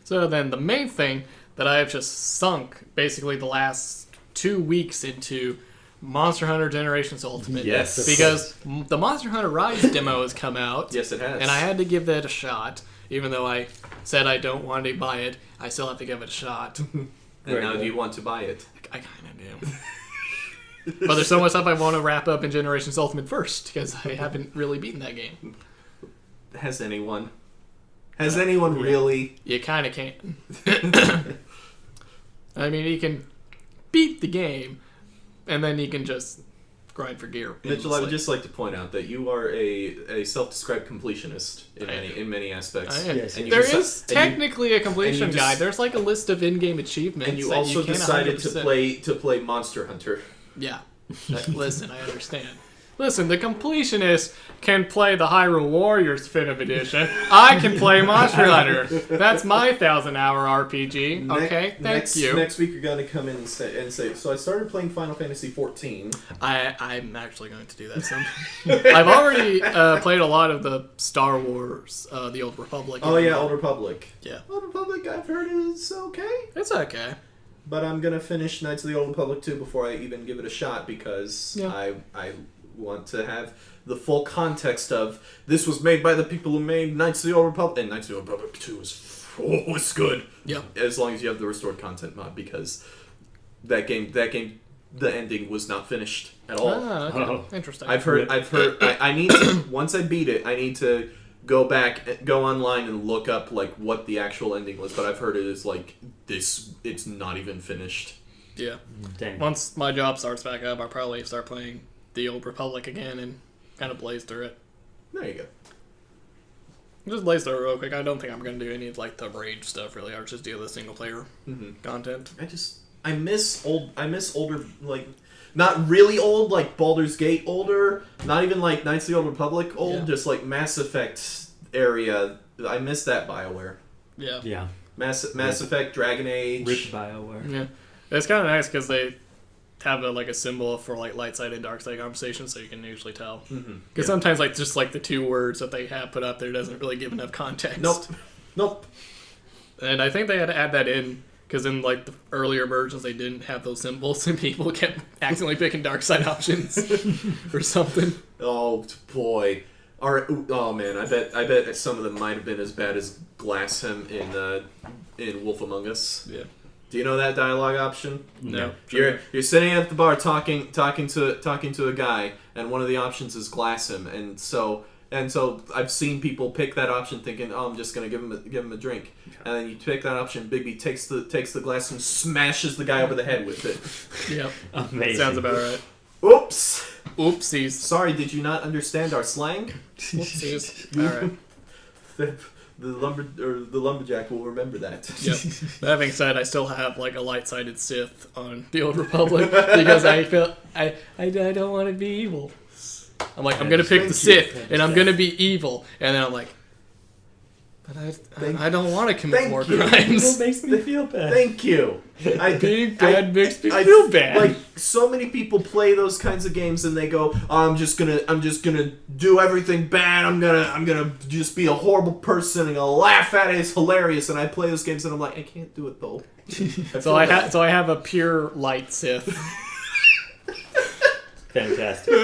So then the main thing that I have just sunk basically the last 2 weeks into Monster Hunter Generations Ultimate. Yes. Because the Monster Hunter Rise demo has come out. Yes, it has. And I had to give that a shot. Even though I said I don't want to buy it, I still have to give it a shot. And Very now good. do you want to buy it? I kind of do. But there's so much stuff I want to wrap up in Generations Ultimate first, because I haven't really beaten that game. Has anyone? Has anyone really? You kind of can't. I mean, you can beat the game, and then you can just grind for gear. Mitchell, I would just like to point out that you are a self-described completionist in I am. many aspects. I am. Yes, And you There deci- is and you- technically a completion and you guide. just- There's like a list of in-game achievements. And you that also you can't decided to 100%. play Monster Hunter. Yeah. Listen, I understand. Listen, the completionist can play the Hyrule Warriors Definitive Edition. I can play Monster Hunter. That's my 1,000-hour RPG. Okay, thank you. Next week you're going to come in and say, so I started playing Final Fantasy 14. I'm actually going to do that soon. I've already played a lot of the Star Wars, the Old Republic. Oh yeah, Old Republic. Yeah. Old Republic I've heard is okay. It's okay. But I'm going to finish Knights of the Old Republic 2 before I even give it a shot because Yeah. I want to have the full context of this was made by the people who made Knights of the Old Republic, and Knights of the Old Republic 2 is good. Yeah. As long as you have the restored content mod, because that game, the ending was not finished at all. Ah, okay. Oh. Interesting. I've heard. I need to once I beat it, I need to go online and look up like what the actual ending was. But I've heard it is like this. It's not even finished. Yeah. Dang. Once my job starts back up, I'll probably start playing the Old Republic again and kind of blaze through it. There you go. Just lace through it real quick. I don't think I'm gonna do any of like the rage stuff really. I'll just do the single player content. I miss older, like, not really old, like Baldur's Gate older, not even like Knights of the Old Republic old, just like Mass Effect area. I miss that BioWare. Yeah. Mass Effect, Dragon Age. Rip BioWare. Yeah, it's kind of nice because they have a symbol for like light side and dark side conversation, so you can usually tell. Because sometimes like just like the 2 words that they have put up there doesn't really give enough context. Nope. And I think they had to add that in because in like the earlier versions they didn't have those symbols and people kept accidentally picking dark side options or something. Oh boy. Oh man, I bet some of them might have been as bad as Glasshem in Wolf Among Us. Yeah. Do you know that dialogue option? No. You're sitting at the bar talking to a guy, and one of the options is Glasshem, and so I've seen people pick that option thinking, oh, I'm just gonna give him a drink, and then you pick that option. Bigby takes the glass and smashes the guy over the head with it. Yep. Amazing. Sounds about right. Oops. Oopsies. Sorry, did you not understand our slang? Oopsies. All right. The lumberjack will remember that. Yep. That being said, I still have like a light-sided Sith on the Old Republic because I feel I don't want to be evil. I'm like, I'm gonna pick the Sith and I'm gonna be evil, and then I'm like, but I don't want to commit more crimes. It makes me feel bad. Thank you. Being bad makes me feel bad. Like so many people play those kinds of games and they go, oh, I'm just gonna do everything bad. I'm gonna just be a horrible person and I'll laugh at it. It's hilarious. And I play those games and I'm like, I can't do it though. So I have a pure light Sith. Fantastic.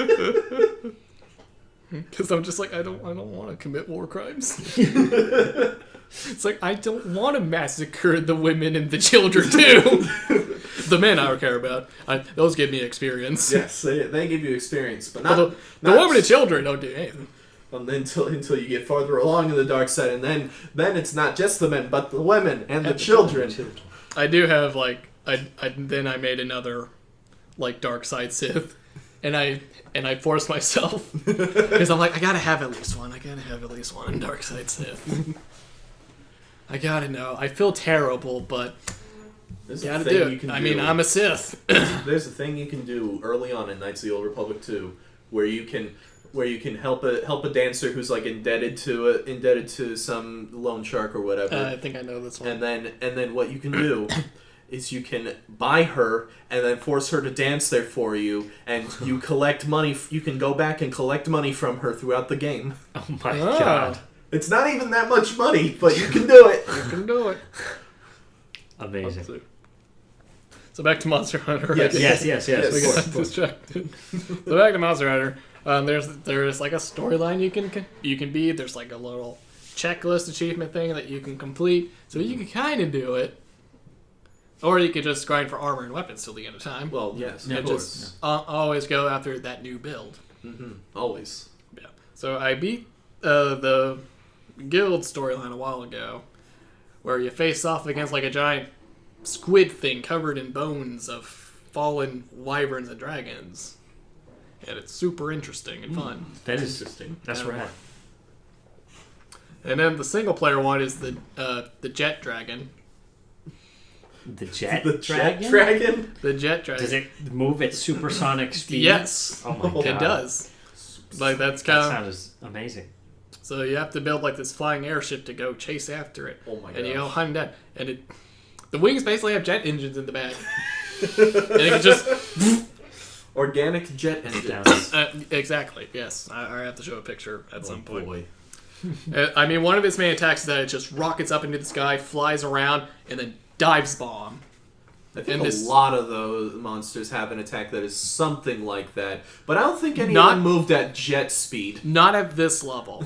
Because I'm just like, I don't want to commit war crimes. It's like, I don't want to massacre the women and the children too. The men I care about. Those give me experience. Yes, they give you experience, but not the women and children don't do anything. Until you get farther along in the dark side, and then it's not just the men, but the women and the children. I do have like then I made another like dark side Sith. And I forced myself because I'm like, I gotta have at least one. I gotta have at least one dark side Sith. I gotta know. I feel terrible, but gotta do it. I mean, I'm a Sith. There's a thing you can do early on in Knights of the Old Republic 2, where you can help a dancer who's like indebted to some loan shark or whatever. I think I know this one. And then what you can do is you can buy her and then force her to dance there for you, and you collect money. You can go back and collect money from her throughout the game. Oh my god. It's not even that much money, but you can do it. You can do it. Amazing. So back to Monster Hunter. Yes. We got distracted. So back to Monster Hunter. There's like a storyline you can be. There's like a little checklist achievement thing that you can complete. So you can kind of do it. Or you could just grind for armor and weapons till the end of time. Well, yes, and of course. Just always go after that new build. Mm-hmm. Always. Yeah. So I beat the guild storyline a while ago, where you face off against like a giant squid thing covered in bones of fallen wyverns and dragons, and it's super interesting and fun. That is interesting. That's right. And then the single player one is the jet dragon. The jet dragon? The jet dragon. Does it move at supersonic speed? Yes. Oh my god. It does. Like that sounds amazing. So you have to build like this flying airship to go chase after it. Oh my god. And you go hunt it down. And the wings basically have jet engines in the back. And it can just... Organic jet engines. Exactly, yes. I have to show a picture at some point. Boy. I mean, one of its main attacks is that it just rockets up into the sky, flies around, and then dives bomb. I think a lot of those monsters have an attack that is something like that, but I don't think any of them moved at jet speed. Not at this level.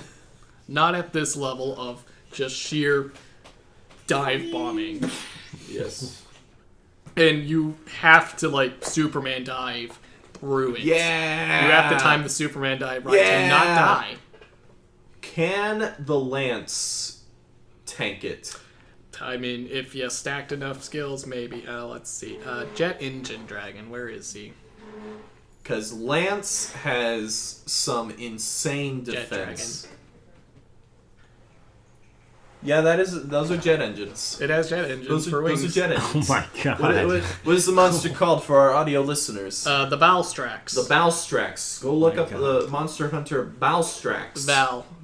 Not at this level of just sheer dive bombing. Yes. And you have to, like, Superman dive through it. Yeah! You have to time the Superman dive right to not die. Can the Lance tank it? I mean, if you stacked enough skills, maybe. Let's see. Jet Engine Dragon, where is he? Because Lance has some insane Jet defense. Yeah, those are jet engines. It has jet engines for wings. Those are jet engines. Oh my god. What is the monster called for our audio listeners? The Valstrax. The Valstrax. Go look up the Monster Hunter Valstrax.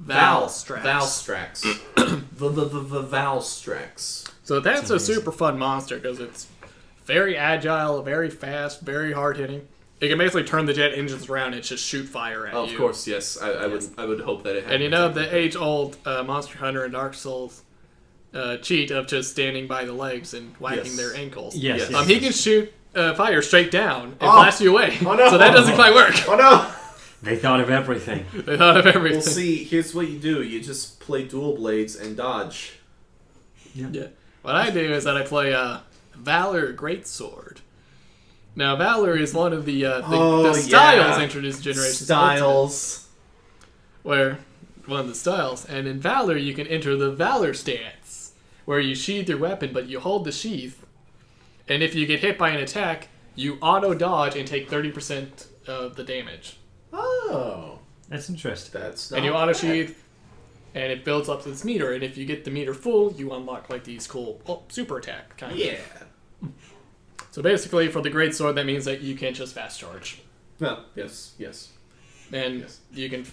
Valstrax. Valstrax. the Valstrax. So that's a super fun monster because it's very agile, very fast, very hard hitting. It can basically turn the jet engines around and just shoot fire at you. Of course, yes. I would hope that it happens. And you know the age-old Monster Hunter and Dark Souls cheat of just standing by the legs and whacking their ankles. Yes. He can shoot fire straight down and blast you away. Oh, no. So that doesn't quite work. Oh no! They thought of everything. Well, see, here's what you do. You just play dual blades and dodge. Yeah. What I do is that I play Valor Greatsword. Now, Valor is one of the styles introduced in Generation Styles. where one of the styles, and in Valor you can enter the Valor stance, where you sheathe your weapon, but you hold the sheath, and if you get hit by an attack, you auto dodge and take 30% of the damage. Oh, That's interesting. that's not And you auto bad. sheath, and it builds up to this meter, and if you get the meter full, you unlock like these cool super attack kind of. Yeah. So basically, for the Great Sword, that means that you can't just fast charge. Well, yes. And you can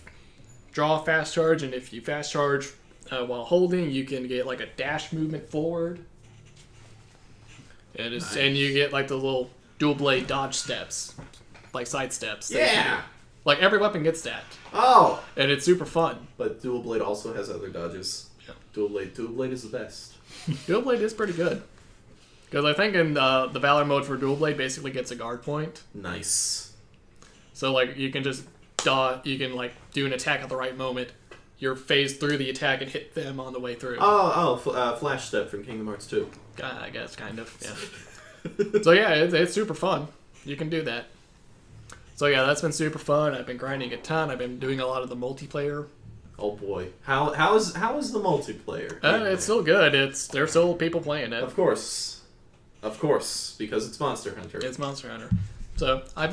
draw a fast charge, and if you fast charge while holding, you can get like a dash movement forward. And you get like the little dual blade dodge steps, like side steps. Yeah. Like every weapon gets that, Oh. and it's super fun. But dual blade also has other dodges. Yeah. Dual blade is the best. Dual blade is pretty good. Because I think in the Valor mode for dual blade basically gets a guard point. Nice. So like you can just you can like do an attack at the right moment. You're phased through the attack and hit them on the way through. Flash step from Kingdom Hearts 2. I guess kind of. Yeah. So yeah, it's super fun. You can do that. So yeah, that's been super fun. I've been grinding a ton. I've been doing a lot of the multiplayer. Oh boy, how is the multiplayer? It's still good. There's still people playing it. Of course, because it's Monster Hunter. It's Monster Hunter. So I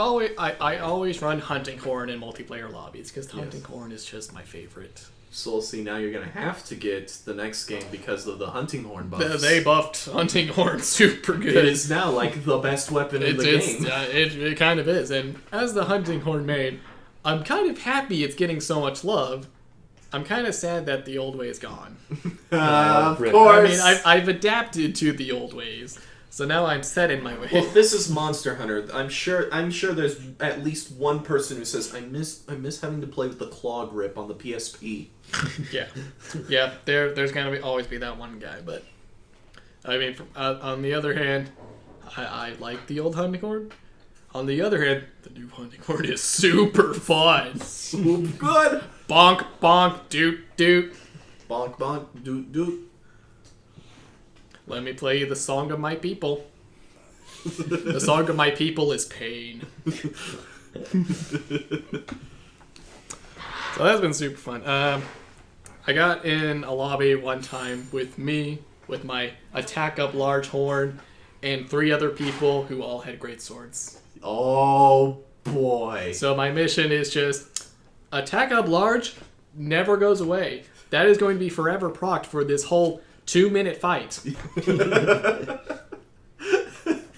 always run Hunting Horn in multiplayer lobbies because Hunting Horn is just my favorite. So see, now you're gonna have to get the next game because of the Hunting Horn buffs. They buffed Hunting Horn super good. It is now like the best weapon in the game. It kind of is. And as the Hunting Horn main, I'm kind of happy it's getting so much love. I'm kind of sad that the old way is gone. Of course. I mean, I've adapted to the old ways, so now I'm set in my way. Well, this is Monster Hunter. I'm sure there's at least one person who says I miss having to play with the claw grip on the PSP. yeah. There's gonna always be that one guy, but I mean, on the other hand, I like the old Hunting Horn. On the other hand, the new Hunting Horn is super fun. Super good. Bonk, bonk, doot, doot. Bonk, bonk, doot, doot. Let me play you the song of my people. The song of my people is pain. So that's been super fun. I got in a lobby one time with my attack up large horn, and 3 other people who all had great swords. Oh boy. So my mission is just attack up large never goes away. That is going to be forever procced for this whole 2-minute fight.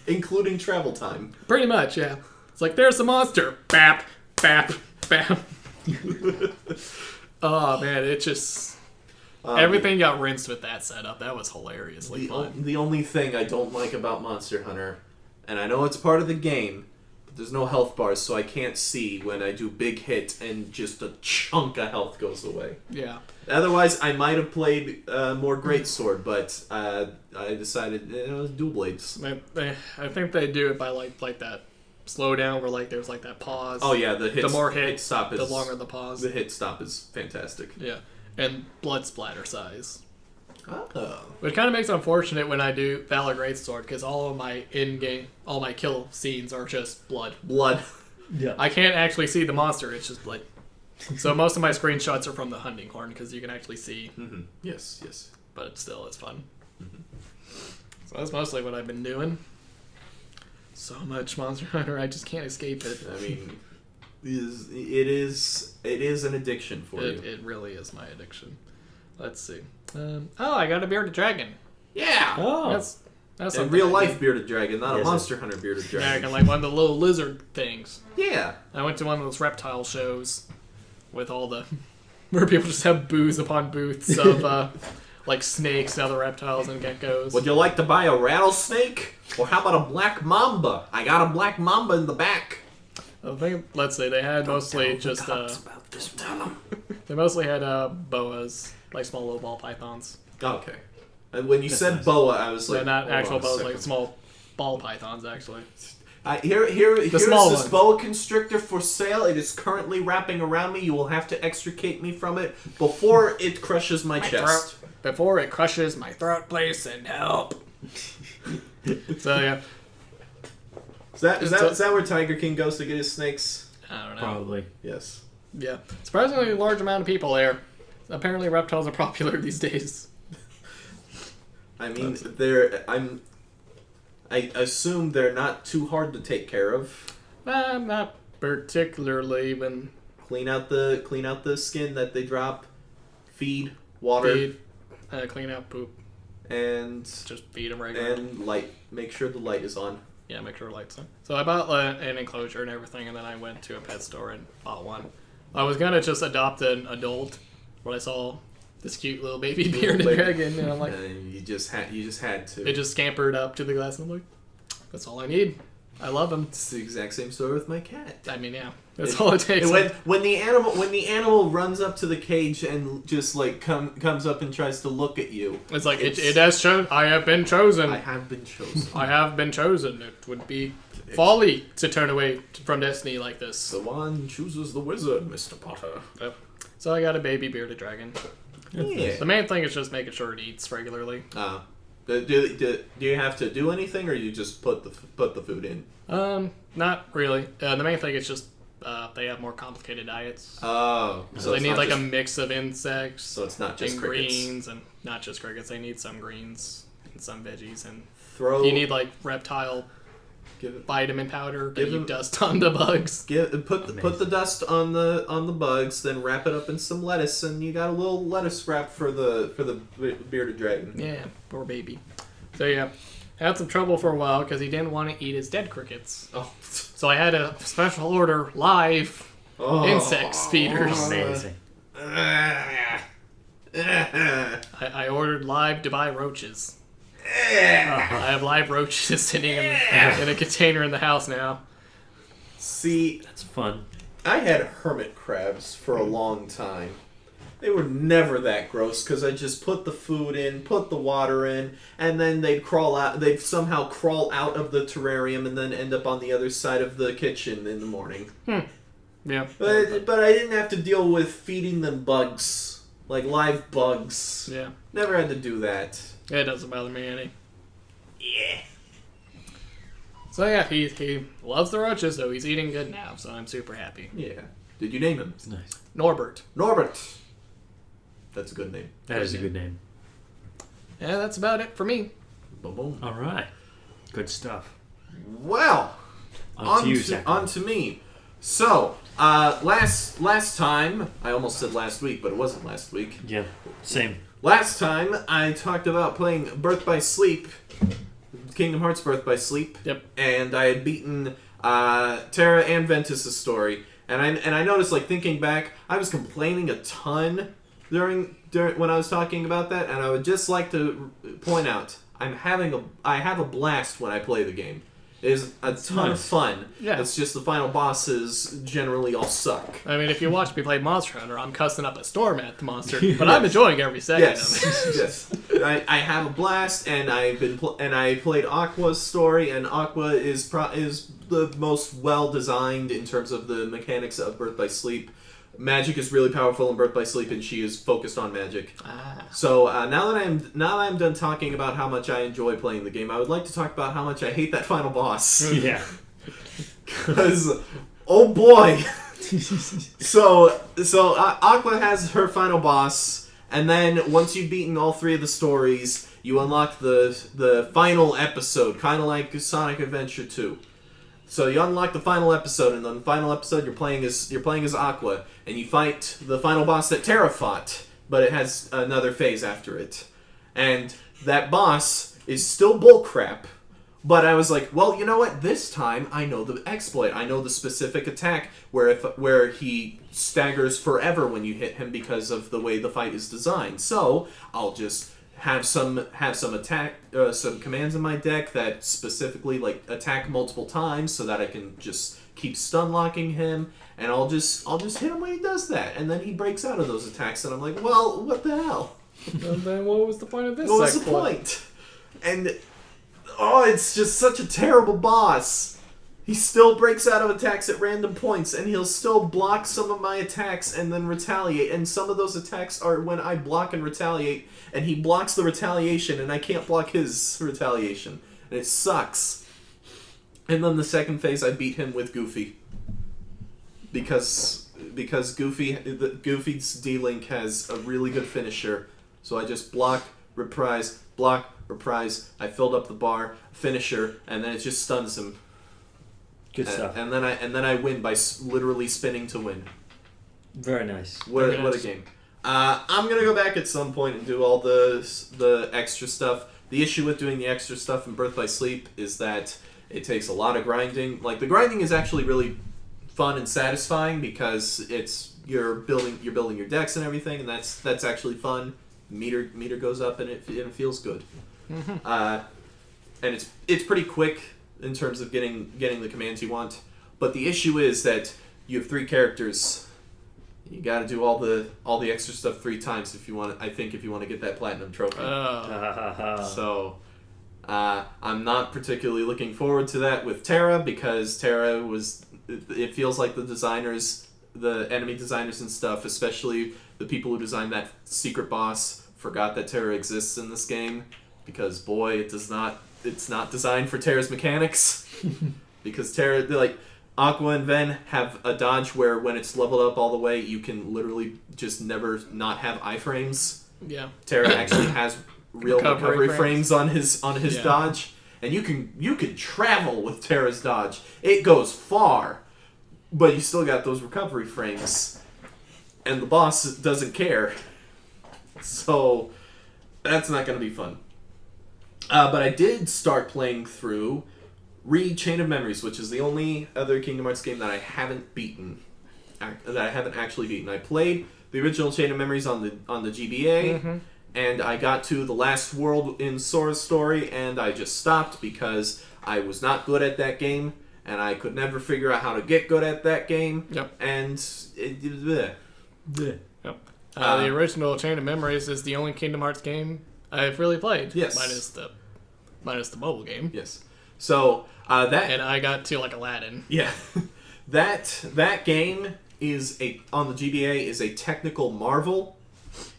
Including travel time. Pretty much, yeah. It's like, there's the monster. Bap, bap, bap. Oh, man, it just... everything got rinsed with that setup. That was hilariously fun. The only thing I don't like about Monster Hunter, and I know it's part of the game, but there's no health bars, so I can't see when I do big hit and just a chunk of health goes away. Yeah. Otherwise, I might have played more Greatsword, but I decided it was dual blades. I think they do it by like that slowdown where like there's like that pause. Oh yeah, the more hit stop is the longer the pause. The hit stop is fantastic. Yeah, and blood splatter size. Oh. Which kind of makes it unfortunate when I do Valor Greatsword because all my kill scenes are just blood. Blood. Yeah. I can't actually see the monster; it's just blood. So most of my screenshots are from the Hunting Horn because you can actually see. Mm-hmm. Yes. But it's fun. Mm-hmm. So that's mostly what I've been doing. So much Monster Hunter, I just can't escape it. I mean, it is an addiction for you. It really is my addiction. Let's see. I got a bearded dragon. Yeah. Oh. That's A something real I life did. bearded dragon, not a Yes, Monster Hunter bearded dragon. Dragon, like one of the little lizard things. Yeah. I went to one of those reptile shows with all the where people just have booths upon booths of like snakes and other reptiles and geckos. Would you like to buy a rattlesnake? Or how about a black mamba? I got a black mamba in the back. I think, let's say they had mostly just about this. Tell 'em. they mostly had boas, like small little ball pythons. Okay. And when you That's said nice. boa, I was They're like, not hold actual on a boas, second. like small ball pythons actually. Here's small this ones. boa constrictor for sale. It is currently wrapping around me. You will have to extricate me from it before it crushes my chest. Before it crushes my throat, please send help. So yeah, Is that where Tiger King goes to get his snakes? I don't know. Probably. Yes. Yeah, surprisingly large amount of people there. Apparently reptiles are popular these days. I mean, I assume they're not too hard to take care of. Not particularly when Clean out the skin that they drop. Feed, water, feed, clean out poop, and just feed them regularly. and light. Make sure the light is on. Yeah, make sure lights on. So I bought an enclosure and everything, and then I went to a pet store and bought one. I was gonna just adopt an adult, but I saw this cute little baby bearded baby. dragon, and I'm like, You just had to. it just scampered up to the glass, and I'm like, that's all I need. I love him. It's the exact same story with my cat. I mean, yeah, that's all it takes. When the animal runs up to the cage and just like comes up and tries to look at you, It's like it has chosen. I have been chosen. I have been chosen. I have been chosen. It would be folly to turn away from destiny like this. The one chooses the wizard, Mr. Potter. Yep. So I got a baby bearded dragon. Yeah. The main thing is just making sure it eats regularly. Do you have to do anything, or you just put the food in? Not really. The main thing is just they have more complicated diets. Oh, So they it's need not like a just- mix of insects So it's not just and crickets. greens, and not just crickets. They need some greens and some veggies, and Throw. you need like reptile give it. vitamin powder that Give you them- dust on the bugs. Put the dust on the bugs, then wrap it up in some lettuce, and you got a little lettuce wrap for the bearded dragon. Yeah, poor baby. So yeah, had some trouble for a while because he didn't want to eat his dead crickets. Oh. So I had a special order live insects feeders. Amazing. I ordered live Dubai roaches. I have live roaches sitting in a container in the house now. See, That's fun. I had hermit crabs for a long time. They were never that gross because I just put the food in, put the water in, and then they'd crawl out. They'd somehow crawl out of the terrarium and then end up on the other side of the kitchen in the morning. Yeah. But I didn't have to deal with feeding them bugs, like live bugs. Yeah. Never had to do that. It doesn't bother me any. Yeah. So yeah, he loves the roaches, so he's eating good now, so I'm super happy. Yeah. Did you name him? It's nice. Norbert. Norbert. That's a good name. That is a good name. Yeah, that's about it for me. Boom, boom. All right. Good stuff. Well, On to you, Zach. on to me. So, last time, I almost said last week, but it wasn't last week. Yeah. Same. Last time, I talked about playing Birth by Sleep, Kingdom Hearts Birth by Sleep. Yep. And I had beaten Terra and Ventus' story. And I noticed, like, thinking back, I was complaining a ton during when I was talking about that, and I would just like to point out, I have a blast when I play the game. It is a ton of fun. Yeah. It's just the final bosses generally all suck. I mean, if you watch me play Monster Hunter, I'm cussing up a storm at the monster, but I'm enjoying every second of it. Yes, yes. I have a blast, and I played Aqua's story, and Aqua is the most well designed in terms of the mechanics of Birth by Sleep. Magic is really powerful in Birth by Sleep, and she is focused on magic. So now that I'm done talking about how much I enjoy playing the game, I would like to talk about how much I hate that final boss. Yeah. Because, oh boy. So Aqua has her final boss, and then once you've beaten all three of the stories, you unlock the final episode, kind of like Sonic Adventure 2. So you unlock the final episode, and on the final episode you're playing as Aqua, and you fight the final boss that Terra fought. but it has another phase after it. And that boss is still bullcrap. But I was like, well, you know what? This time I know the exploit. I know the specific attack where he staggers forever when you hit him because of the way the fight is designed. So I'll just have some attack, some commands in my deck that specifically like attack multiple times, so that I can just keep stun locking him, and I'll just hit him when he does that, and then he breaks out of those attacks, and I'm like, well, what the hell? And then what was the point of this? What was the point? And it's just such a terrible boss. He still breaks out of attacks at random points, and he'll still block some of my attacks and then retaliate. And some of those attacks are when I block and retaliate, and he blocks the retaliation, and I can't block his retaliation. And it sucks. And then the second phase, I beat him with Goofy. Because Goofy's D-Link has a really good finisher. So I just block, reprise, I filled up the bar, finisher, and then it just stuns him. Good stuff. And then I win by literally spinning to win. Very nice. What a game. I'm gonna go back at some point and do all the extra stuff. The issue with doing the extra stuff in Birth by Sleep is that it takes a lot of grinding. Like, the grinding is actually really fun and satisfying because you're building your decks and everything, and that's actually fun. Meter goes up and it feels good. And it's pretty quick in terms of getting the commands you want. But the issue is that you have 3 characters. You got to do all the extra stuff 3 times if you want to get that platinum trophy. So I'm not particularly looking forward to that with Terra, because Terra it feels like the enemy designers and stuff, especially the people who designed that secret boss, forgot that Terra exists in this game, because boy, it's not designed for Terra's mechanics. Because Terra, like, Aqua and Ven have a dodge where when it's leveled up all the way, you can literally just never not have iframes. Yeah. Terra actually has real recovery frames on his dodge, and you can travel with Terra's dodge. It goes far, but you still got those recovery frames, and the boss doesn't care. So that's not going to be fun. But I did start playing through Chain of Memories, which is the only other Kingdom Hearts game that I haven't beaten. That I haven't actually beaten. I played the original Chain of Memories on the GBA, and I got to the last world in Sora's story, and I just stopped because I was not good at that game, and I could never figure out how to get good at that game. Yep. And bleh. Yep. The original Chain of Memories is the only Kingdom Hearts game I've really played. Yes. Minus the mobile game. Yes. So and I got to like Aladdin. Yeah. that game on the GBA is a technical marvel.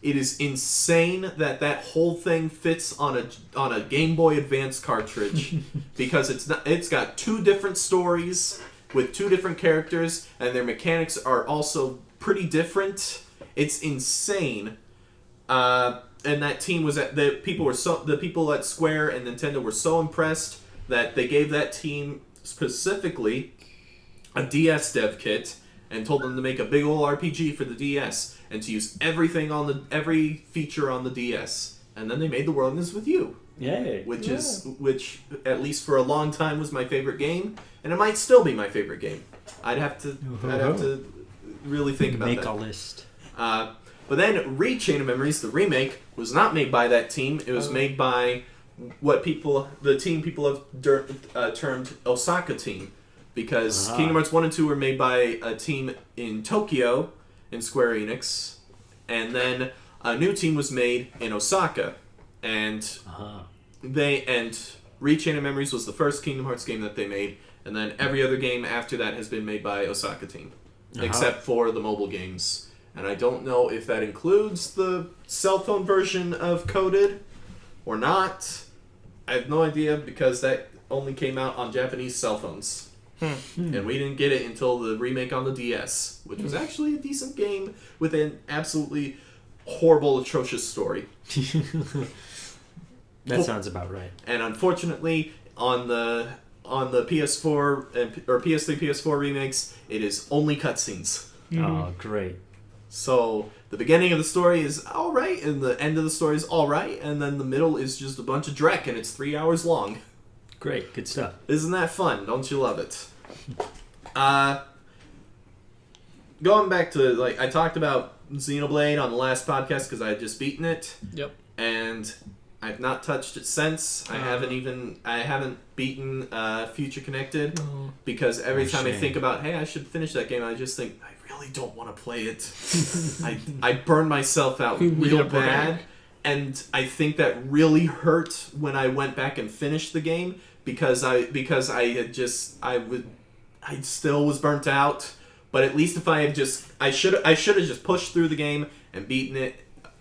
It is insane that whole thing fits on a Game Boy Advance cartridge, because it's got 2 different stories with 2 different characters, and their mechanics are also pretty different. It's insane. And that team the people at Square and Nintendo were so impressed that they gave that team specifically a DS dev kit and told them to make a big old RPG for the DS and to use every feature on the DS. And then they made The World Ends With You. Yay. Which at least for a long time was my favorite game, and it might still be my favorite game. I'd have to really think about that. Make a list. But then Chain of Memories, the remake, was not made by that team. It was made by the team people have termed Osaka Team. Because Kingdom Hearts 1 and 2 were made by a team in Tokyo, in Square Enix. And then a new team was made in Osaka. And Chain of Memories was the first Kingdom Hearts game that they made. And then every other game after that has been made by Osaka Team. Except for the mobile games. And I don't know if that includes the cell phone version of Coded or not. I have no idea, because that only came out on Japanese cell phones. And we didn't get it until the remake on the DS, which was actually a decent game with an absolutely horrible, atrocious story. That sounds about right. And unfortunately, on the PS4 or PS3, PS4 remakes, it is only cutscenes. Oh, great. So the beginning of the story is all right, and the end of the story is all right, and then the middle is just a bunch of dreck, and it's 3 hours long. Great, good stuff. Isn't that fun? Don't you love it? Going back to, like, I talked about Xenoblade on the last podcast because I had just beaten it. Yep. And I've not touched it since. I haven't beaten Future Connected because every time I think about, hey, I should finish that game, I just think, I really don't want to play it. I burn myself out real bad. And I think that really hurt when I went back and finished the game because I still was burnt out. But at least if I had I should have just pushed through the game and beaten it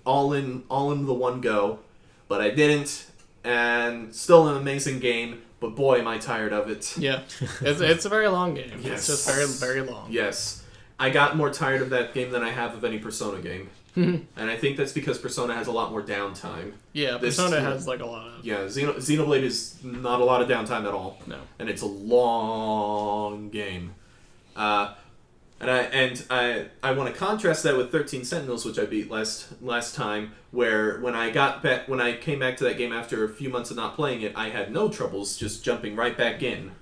all in the one go. But I didn't, and still an amazing game. But boy, am I tired of it. Yeah, it's a very long game. Yes. It's just very, very long. Yes, I got more tired of that game than I have of any Persona game. And I think that's because Persona has a lot more downtime. Yeah, Persona has like a lot of... Yeah, Xenoblade is not a lot of downtime at all. No. And it's a long game. And I want to contrast that with 13 Sentinels, which I beat last time, where when I came back to that game after a few months of not playing it, I had no troubles just jumping right back in.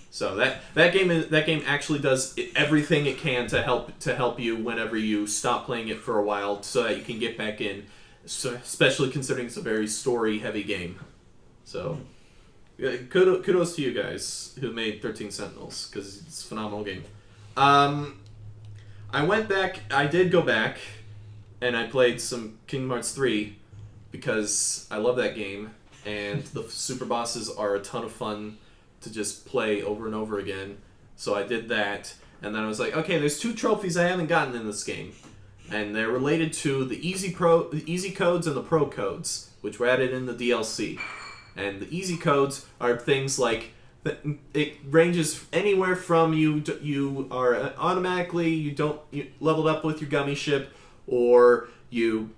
So that game actually does everything it can to help you whenever you stop playing it for a while, so that you can get back in. So, especially considering it's a very story-heavy game. So, kudos to you guys who made 13 Sentinels, because it's a phenomenal game. I did go back, and I played some Kingdom Hearts 3, because I love that game, and the super bosses are a ton of fun to just play over and over again. So I did that, and then I was like, okay, there's 2 trophies I haven't gotten in this game, and they're related to the easy codes and the pro codes, which were added in the DLC. And the easy codes are things like, it ranges anywhere from you are automatically you leveled up with your gummy ship, or you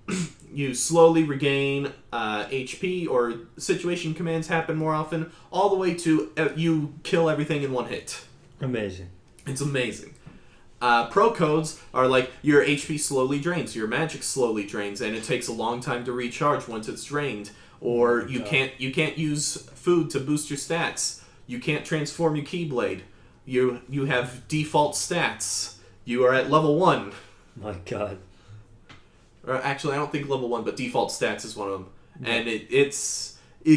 slowly regain HP, or situation commands happen more often, all the way to you kill everything in one hit. Amazing. It's amazing. Pro codes are like your HP slowly drains, your magic slowly drains, and it takes a long time to recharge once it's drained. Or you can't use food to boost your stats. You can't transform your Keyblade. You have default stats. You are at level 1. My God. Or actually, I don't think level 1, but default stats is one of them. Yeah. And it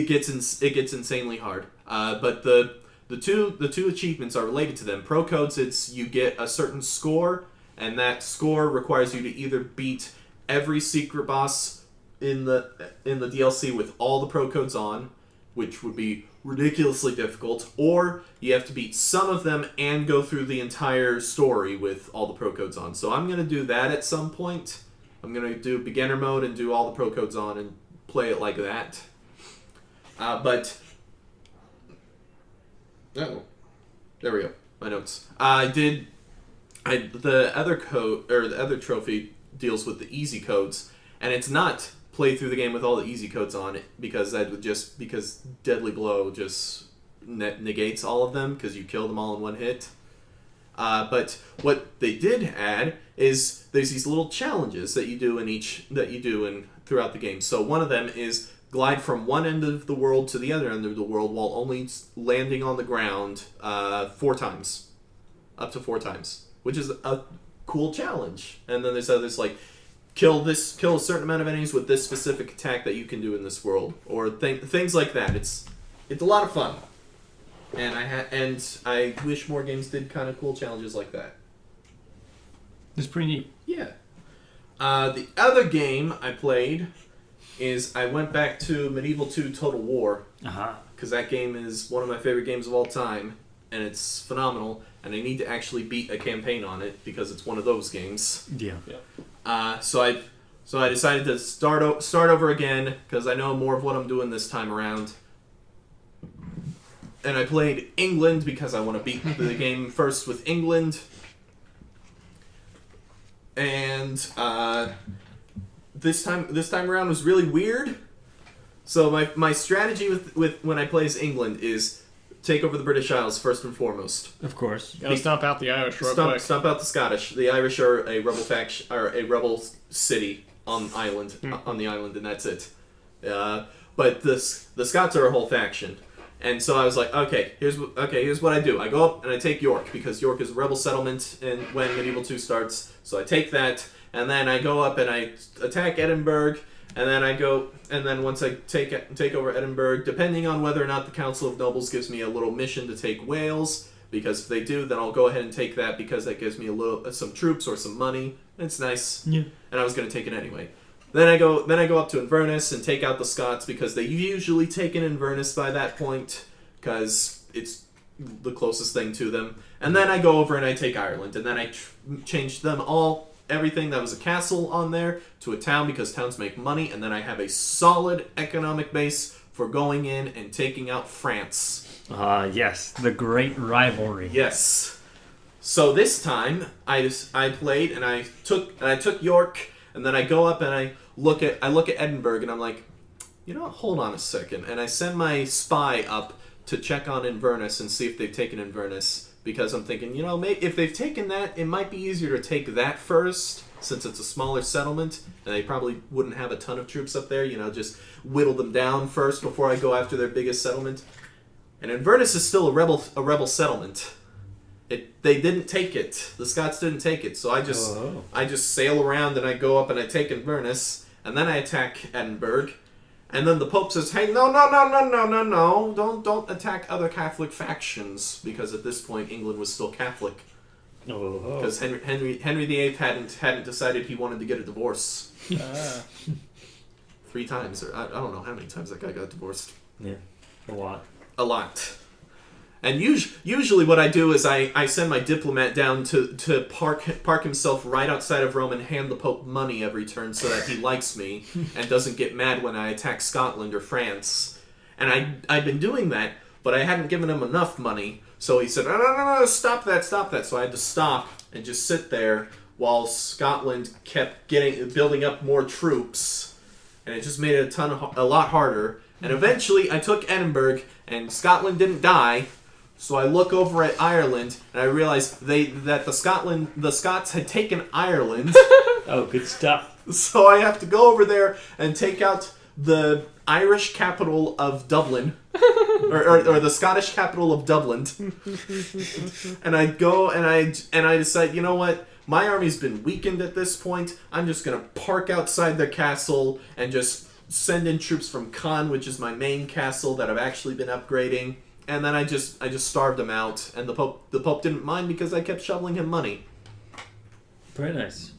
gets insanely hard. But the two achievements are related to them. Pro codes, it's you get a certain score, and that score requires you to either beat every secret boss in the DLC with all the pro codes on, which would be ridiculously difficult, or you have to beat some of them and go through the entire story with all the pro codes on. So I'm going to do that at some point. I'm going to do beginner mode and do all the pro codes on and play it like that. But oh, there we go. My notes. The other trophy deals with the easy codes, and it's not play through the game with all the easy codes on it, because Deadly Blow just negates all of them because you kill them all in one hit. But what they did add is there's these little challenges that you do throughout the game. So one of them is glide from one end of the world to the other end of the world while only landing on the ground 4 times, up to 4 times, which is a cool challenge. And then there's others like kill a certain amount of enemies with this specific attack that you can do in this world, or things like that. It's a lot of fun, and I wish more games did kind of cool challenges like that. It's pretty neat. Yeah. The other game I played is I went back to Medieval 2 Total War, because that game is one of my favorite games of all time, and it's phenomenal, and I need to actually beat a campaign on it because it's one of those games. Yeah. So I decided to start over again because I know more of what I'm doing this time around. And I played England because I want to beat the game first with England. And this time around was really weird. So my strategy with when I play as England is take over the British Isles first and foremost. Of course. Gotta stomp out the Irish real quick. Stomp out the Scottish. The Irish are a rebel faction, or a rebel city on the island, and that's it. But the Scots are a whole faction. And so I was like, okay, here's what I do. I go up and I take York, because York is a rebel settlement when Medieval 2 starts. So I take that, and then I go up and I attack Edinburgh, and then once I take over Edinburgh, depending on whether or not the Council of Nobles gives me a little mission to take Wales, because if they do, then I'll go ahead and take that, because that gives me some troops or some money. It's nice. Yeah. And I was going to take it anyway. Then I go up to Inverness and take out the Scots, because they usually take in Inverness by that point, because it's the closest thing to them. And then I go over and I take Ireland, and then I change everything that was a castle on there to a town, because towns make money, and then I have a solid economic base for going in and taking out France. Yes, the great rivalry. Yes. So this time I played and I took York, and then I go up and I look at Edinburgh, and I'm like, hold on a second, and I send my spy up to check on Inverness and see if they've taken Inverness, because I'm thinking, maybe if they've taken that, it might be easier to take that first, since it's a smaller settlement, and they probably wouldn't have a ton of troops up there, just whittle them down first before I go after their biggest settlement. And Inverness is still a rebel settlement. They didn't take it. The Scots didn't take it. So I just sail around and I go up and I take Inverness, and then I attack Edinburgh. And then the Pope says, "Hey, no, don't attack other Catholic factions," because at this point England was still Catholic. Because Henry VIII hadn't decided he wanted to get a divorce. 3 times, or I don't know how many times that guy got divorced. Yeah, a lot. And usually what I do is I send my diplomat down to park himself right outside of Rome and hand the Pope money every turn, so that he likes me and doesn't get mad when I attack Scotland or France. And I'd been doing that, but I hadn't given him enough money. So he said, no, stop that. So I had to stop and just sit there while Scotland kept building up more troops. And it just made it a lot harder. And eventually I took Edinburgh, and Scotland didn't die. So I look over at Ireland, and I realize that the Scots had taken Ireland. Oh, good stuff. So I have to go over there and take out the Irish capital of Dublin, or the Scottish capital of Dublin. And I go and I decide, you know what? My army's been weakened at this point. I'm just gonna park outside the castle and just send in troops from Caen, which is my main castle that I've actually been upgrading. And then I just starved him out, and the Pope didn't mind, because I kept shoveling him money. Very nice.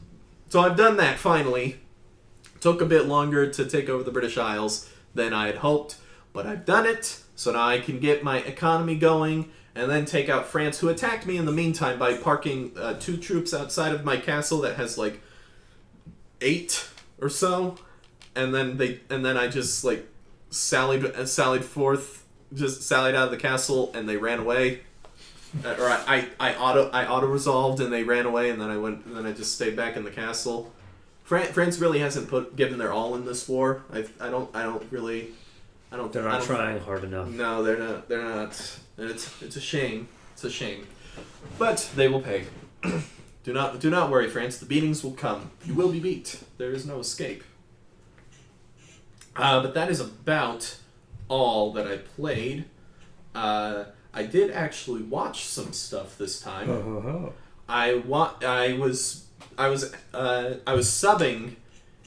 So I've done that finally. Took a bit longer to take over the British Isles than I had hoped, but I've done it. So now I can get my economy going, and then take out France, who attacked me in the meantime by parking 2 troops outside of my castle that has like 8 or so, and then I just like sallied forth. Just sallied out of the castle, and they ran away. Or I auto resolved, and they ran away, and then I just stayed back in the castle. France really hasn't given their all in this war. They're not trying hard enough. No, they're not. And it's a shame. It's a shame. But they will pay. Do not worry, France. The beatings will come. You will be beat. There is no escape. But that is about all that I played. I did actually watch some stuff this time. I was subbing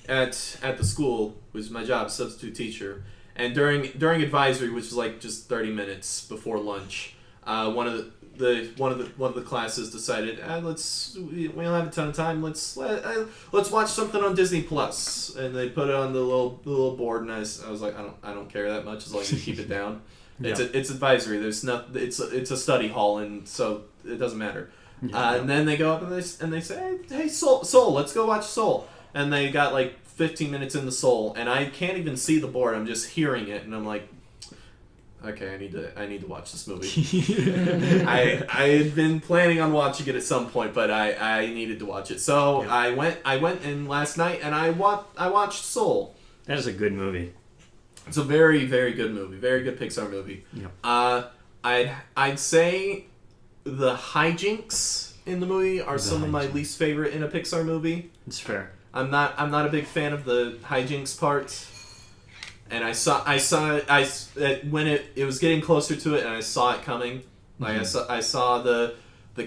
at the school, which is my job, substitute teacher, and during advisory, which is like just 30 minutes before lunch, one of the classes decided, we don't have a ton of time. Let's watch something on Disney Plus, and they put it on the little board, and I was like, I don't care that much as long as you keep it down. Yeah. It's advisory. It's a study hall, and so it doesn't matter. Yeah. And then they go up and they say, hey, Soul, let's go watch Soul, and they got like 15 minutes into Soul, and I can't even see the board. I'm just hearing it, and I'm like, okay, I need to watch this movie. I had been planning on watching it at some point, but I needed to watch it. So yeah. I went in last night and I watched Soul. That is a good movie. It's a very, very good movie. Very good Pixar movie. Yeah. I'd say the hijinks in the movie are some of my least favorite in a Pixar movie. It's fair. I'm not a big fan of the hijinks part. And I saw when it was getting closer to it, and I saw it coming. Like I saw the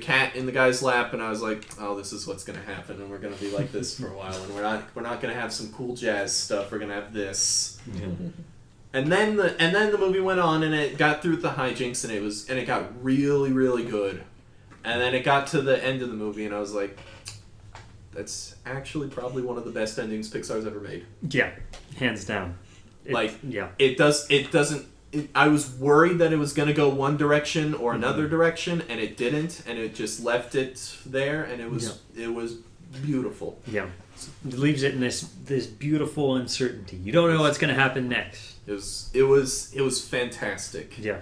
cat in the guy's lap, and I was like, oh, this is what's gonna happen, and we're gonna be like this for a while, and we're not gonna have some cool jazz stuff. We're gonna have this. Yeah. And then the movie went on, and it got through the hijinks, and it got really, really good. And then it got to the end of the movie, and I was like, that's actually probably one of the best endings Pixar's ever made. Yeah, hands down. It doesn't. I was worried that it was going to go one direction or another direction, and it didn't, and it just left it there, and it was beautiful. Yeah, it leaves it in this beautiful uncertainty. You don't know what's going to happen next. It was fantastic. Yeah,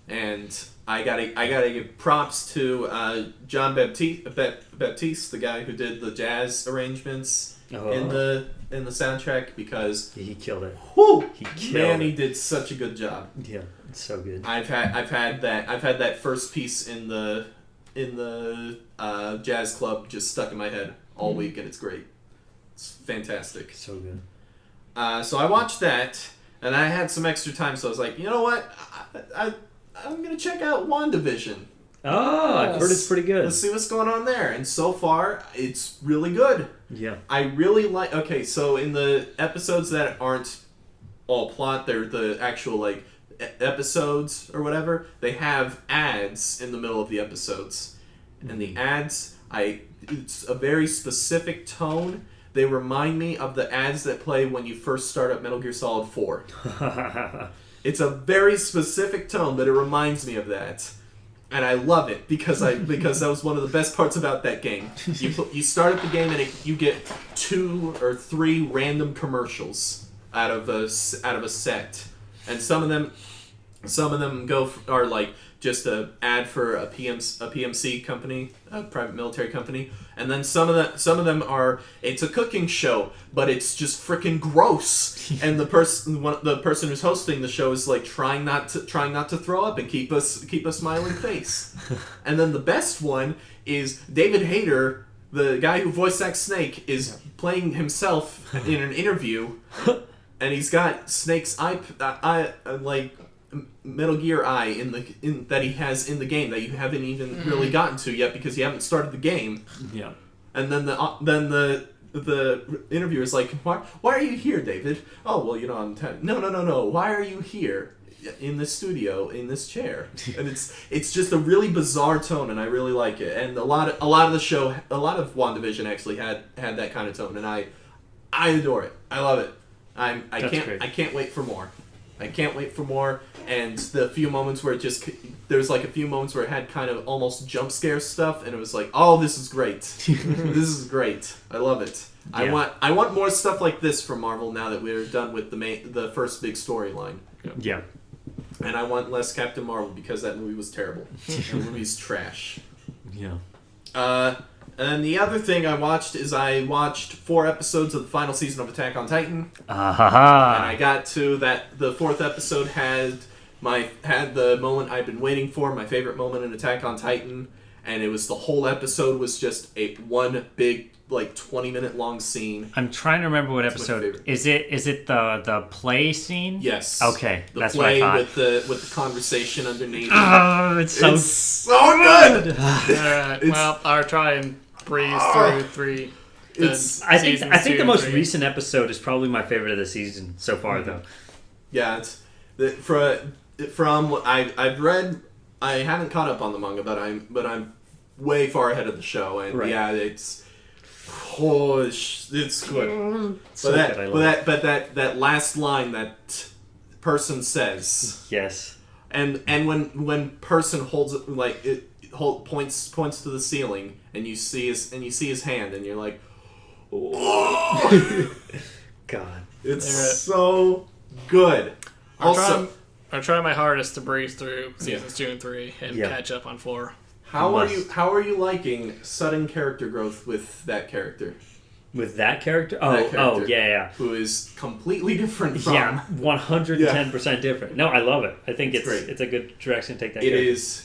and I gotta give props to John Baptiste, the guy who did the jazz arrangements in the soundtrack, because he killed it. Whoo! He did such a good job. Yeah, it's so good. I've had that first piece in the jazz club just stuck in my head all week, and it's great. It's fantastic. So good. So I watched that, and I had some extra time, so I was like, you know what? I'm gonna check out WandaVision. Oh, I've heard it's pretty good. Let's see what's going on there. And so far, it's really good. Yeah. I really like... Okay, so in the episodes that aren't all plot, they're the actual, like, episodes or whatever, they have ads in the middle of the episodes. And the ads, it's a very specific tone. They remind me of the ads that play when you first start up Metal Gear Solid 4. It's a very specific tone, but it reminds me of that. And I love it because that was one of the best parts about that game. You start up the game and you get 2 or 3 random commercials out of a set, and some of them are like just an ad for a PMC company, a private military company, and then some of them are, it's a cooking show, but it's just freaking gross, and the person who's hosting the show is like trying not to throw up and keep a smiling face. And then the best one is David Hayter, the guy who voiced acts Snake, is playing himself in an interview, and he's got Snake's like Metal Gear eye in that he has in the game that you haven't even really gotten to yet because you haven't started the game. Yeah. And then the interviewer's like, why are you here, David? Oh, well, I'm no. Why are you here in this studio in this chair? And it's just a really bizarre tone, and I really like it. And a lot of the show, a lot of WandaVision actually had that kind of tone, and I adore it. I love it. I can't wait for more. I can't wait for more. And the few moments where there's like a few moments where it had kind of almost jump scare stuff, and it was like, oh, this is great. This is great. I love it. Yeah. I want more stuff like this from Marvel now that we're done with the first big storyline. Yeah. And I want less Captain Marvel because that movie was terrible. That movie's trash. Yeah. And the other thing I watched is I watched 4 episodes of the final season of Attack on Titan. And I got to that. The 4th episode had the moment I've been waiting for, my favorite moment in Attack on Titan, and it was the whole episode was just one big, like, 20-minute long scene. I'm trying to remember what episode. Is it the play scene? Yes. Okay, that's play what I thought. With the conversation underneath. Oh, it's so good. Alright, well, I'll try and breeze through 3. I think the most recent episode is probably my favorite of the season so far, though. Yeah, from I've read. I haven't caught up on the manga, but I'm way far ahead of the show, and yeah, it's good. But that last line that person says, yes, and when person holds it like it points to the ceiling, and you see his hand, and you're like, oh. God, it's so good. I'm trying my hardest to breeze through seasons 2 and 3 and catch up on 4. How are you liking sudden character growth with that character? With that character? Oh, That character. yeah. Who is completely different from... Yeah, 110% different. No, I love it. I think it's great. It's a good direction to take that It character. is...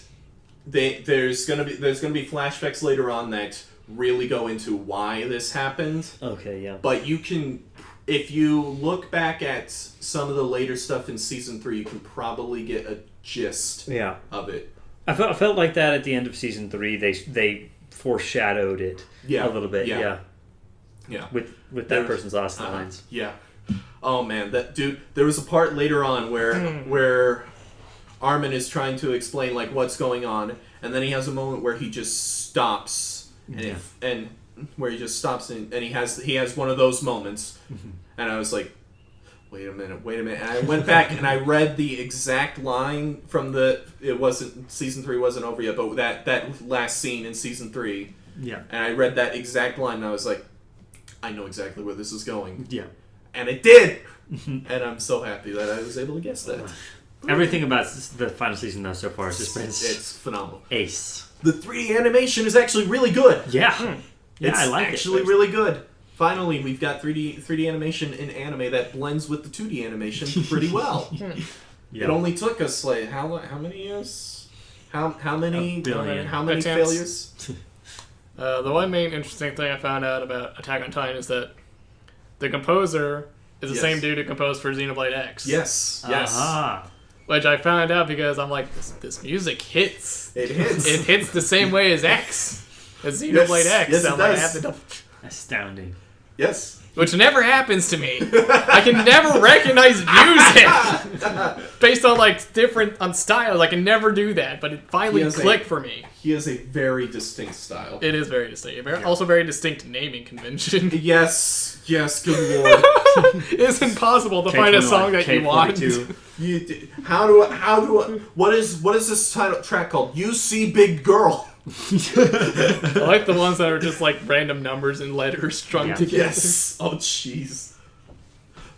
There's gonna be flashbacks later on that really go into why this happened. Okay, yeah. But you can... If you look back at some of the later stuff in Season 3, you can probably get a gist of it. I felt like that at the end of Season 3. They foreshadowed it a little bit, yeah. With that person's last lines. Yeah. Oh man, that dude. There was a part later on where Armin is trying to explain like what's going on, and then he has a moment where he just stops, and where he just stops and he has one of those moments, and I was like, wait a minute, and I went back and I read the exact line from Season 3 wasn't over yet, but that last scene in Season 3. Yeah. And I read that exact line and I was like, I know exactly where this is going. Yeah. And it did! And I'm so happy that I was able to guess that. Everything about the final season though so far has just been it's phenomenal. ace. The 3D animation is actually really good. Yeah. It's I like it. actually really good. Finally, we've got 3D animation in anime that blends with the 2D animation pretty well. It only took us like how many years? How many Attempts. failures? The one main interesting thing I found out about Attack on Titan is that the composer is the same dude who composed for Xenoblade X. Yes. Uh-huh. Which I found out because I'm like, this music hits. It hits. It hits the same way as X. As Xenoblade X. Yes, it I'm like, I does. have to Astounding. Yes. Which never happens to me. I can never recognize music based on like different styles. I can never do that, but it finally clicked for me. He has a very distinct style. It is very distinct. Also very distinct naming convention. Yes, good lord. It's impossible to find a song that you want. What is this title track called? You See Big Girl. I like the ones that are just like random numbers and letters strung together. Yes. Oh jeez.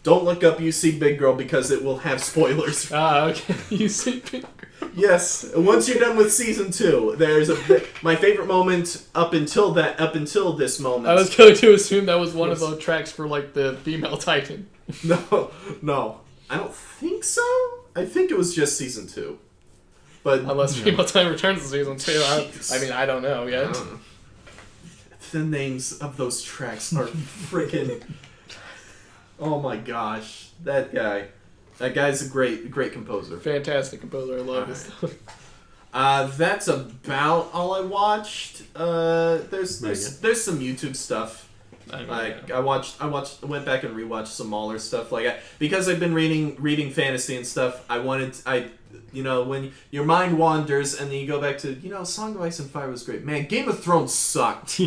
Don't look up You See Big Girl because it will have spoilers. Okay. You See Big Girl. Yes. Once you're done with season 2, there's my favorite moment up until this moment. I was going to assume that was one of those tracks for like the female Titan. No. I don't think so. I think it was just season 2. But unless Female Titan returns in season 2, I mean, I don't know yet. The names of those tracks are freaking. Oh my gosh, that guy's a great composer. Fantastic composer, I love his stuff. That's about all I watched. There's some YouTube stuff. I went back and rewatched some Mahler stuff. Because I've been reading fantasy and stuff. When your mind wanders and then you go back to, Song of Ice and Fire was great. Man, Game of Thrones sucked.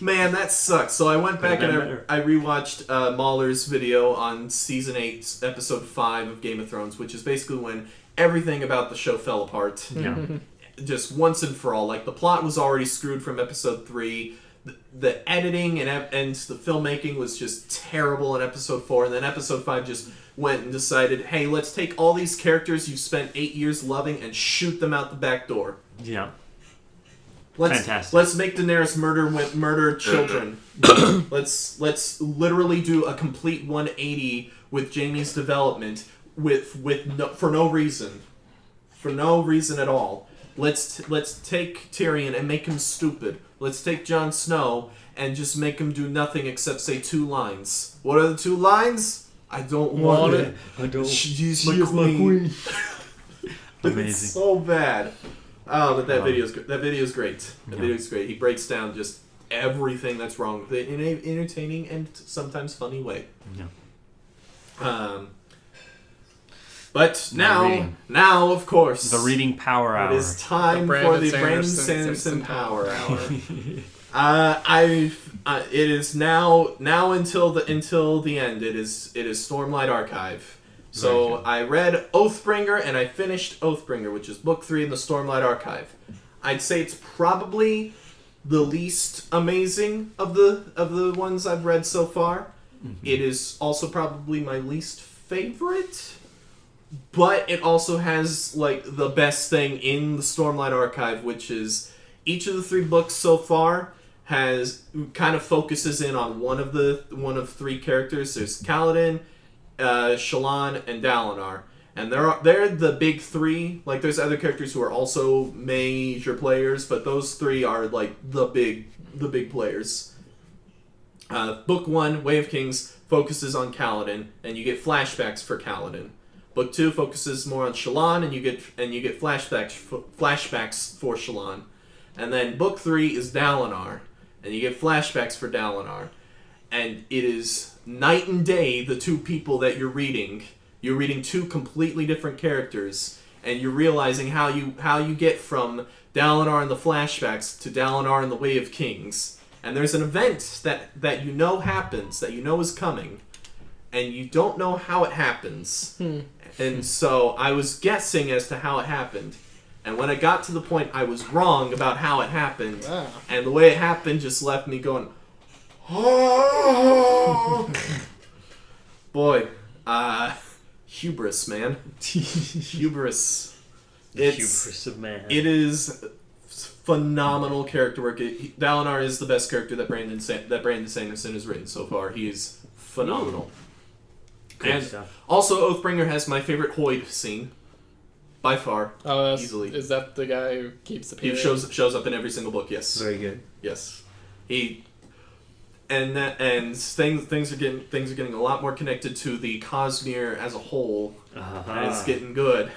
Man, that sucks. So I went back and I rewatched Mahler's video on season 8, episode 5 of Game of Thrones, which is basically when everything about the show fell apart. Yeah. Just once and for all. Like, the plot was already screwed from episode 3. The editing and the filmmaking was just terrible in episode 4, and then episode 5 just went and decided, hey, let's take all these characters you've spent 8 years loving and shoot them out the back door. Yeah. Fantastic. Let's make Daenerys murder children. Let's literally do a complete 180 with Jaime's development for no reason. For no reason at all. Let's take Tyrion and make him stupid. Let's take Jon Snow and just make him do nothing except say 2 lines. What are the 2 lines? I don't want it. I don't. She's my queen. Amazing. It's so bad. Oh, but that video's great. That video's great. He breaks down just everything that's wrong with it in an entertaining and sometimes funny way. Yeah. But now, of course, the reading power hour. It is time for the Brandon Sanderson Power Hour. It is now until the end. It is Stormlight Archive. So I read Oathbringer and I finished Oathbringer, which is book 3 in the Stormlight Archive. I'd say it's probably the least amazing of the ones I've read so far. Mm-hmm. It is also probably my least favorite. But it also has, the best thing in the Stormlight Archive, which is each of the 3 books so far kind of focuses in on one of three characters. There's Kaladin, Shallan, and Dalinar. And they're the big three. Like, there's other characters who are also major players, but those three are like the big players. Book 1, Way of Kings, focuses on Kaladin, and you get flashbacks for Kaladin. Book 2 focuses more on Shallan, and you get flashbacks for Shallan. And then Book 3 is Dalinar, and you get flashbacks for Dalinar. And it is night and day, the two people that you're reading. You're reading two completely different characters, and you're realizing how you get from Dalinar in the flashbacks to Dalinar in the Way of Kings. And there's an event that you know happens, that you know is coming, and you don't know how it happens. And so I was guessing as to how it happened. And when I got to the point, I was wrong about how it happened. And the way it happened just left me going, oh! Boy, hubris, man. Hubris. Hubris of man. It is phenomenal character work. Dalinar is the best character that Brandon Sanderson has written so far. He is phenomenal. Good and stuff. Also, Oathbringer has my favorite Hoyd scene. By far. Oh, easily. Is that the guy who keeps appearing? He shows up in every single book, yes. Very good. Yes. Things are getting a lot more connected to the Cosmere as a whole. And it's getting good.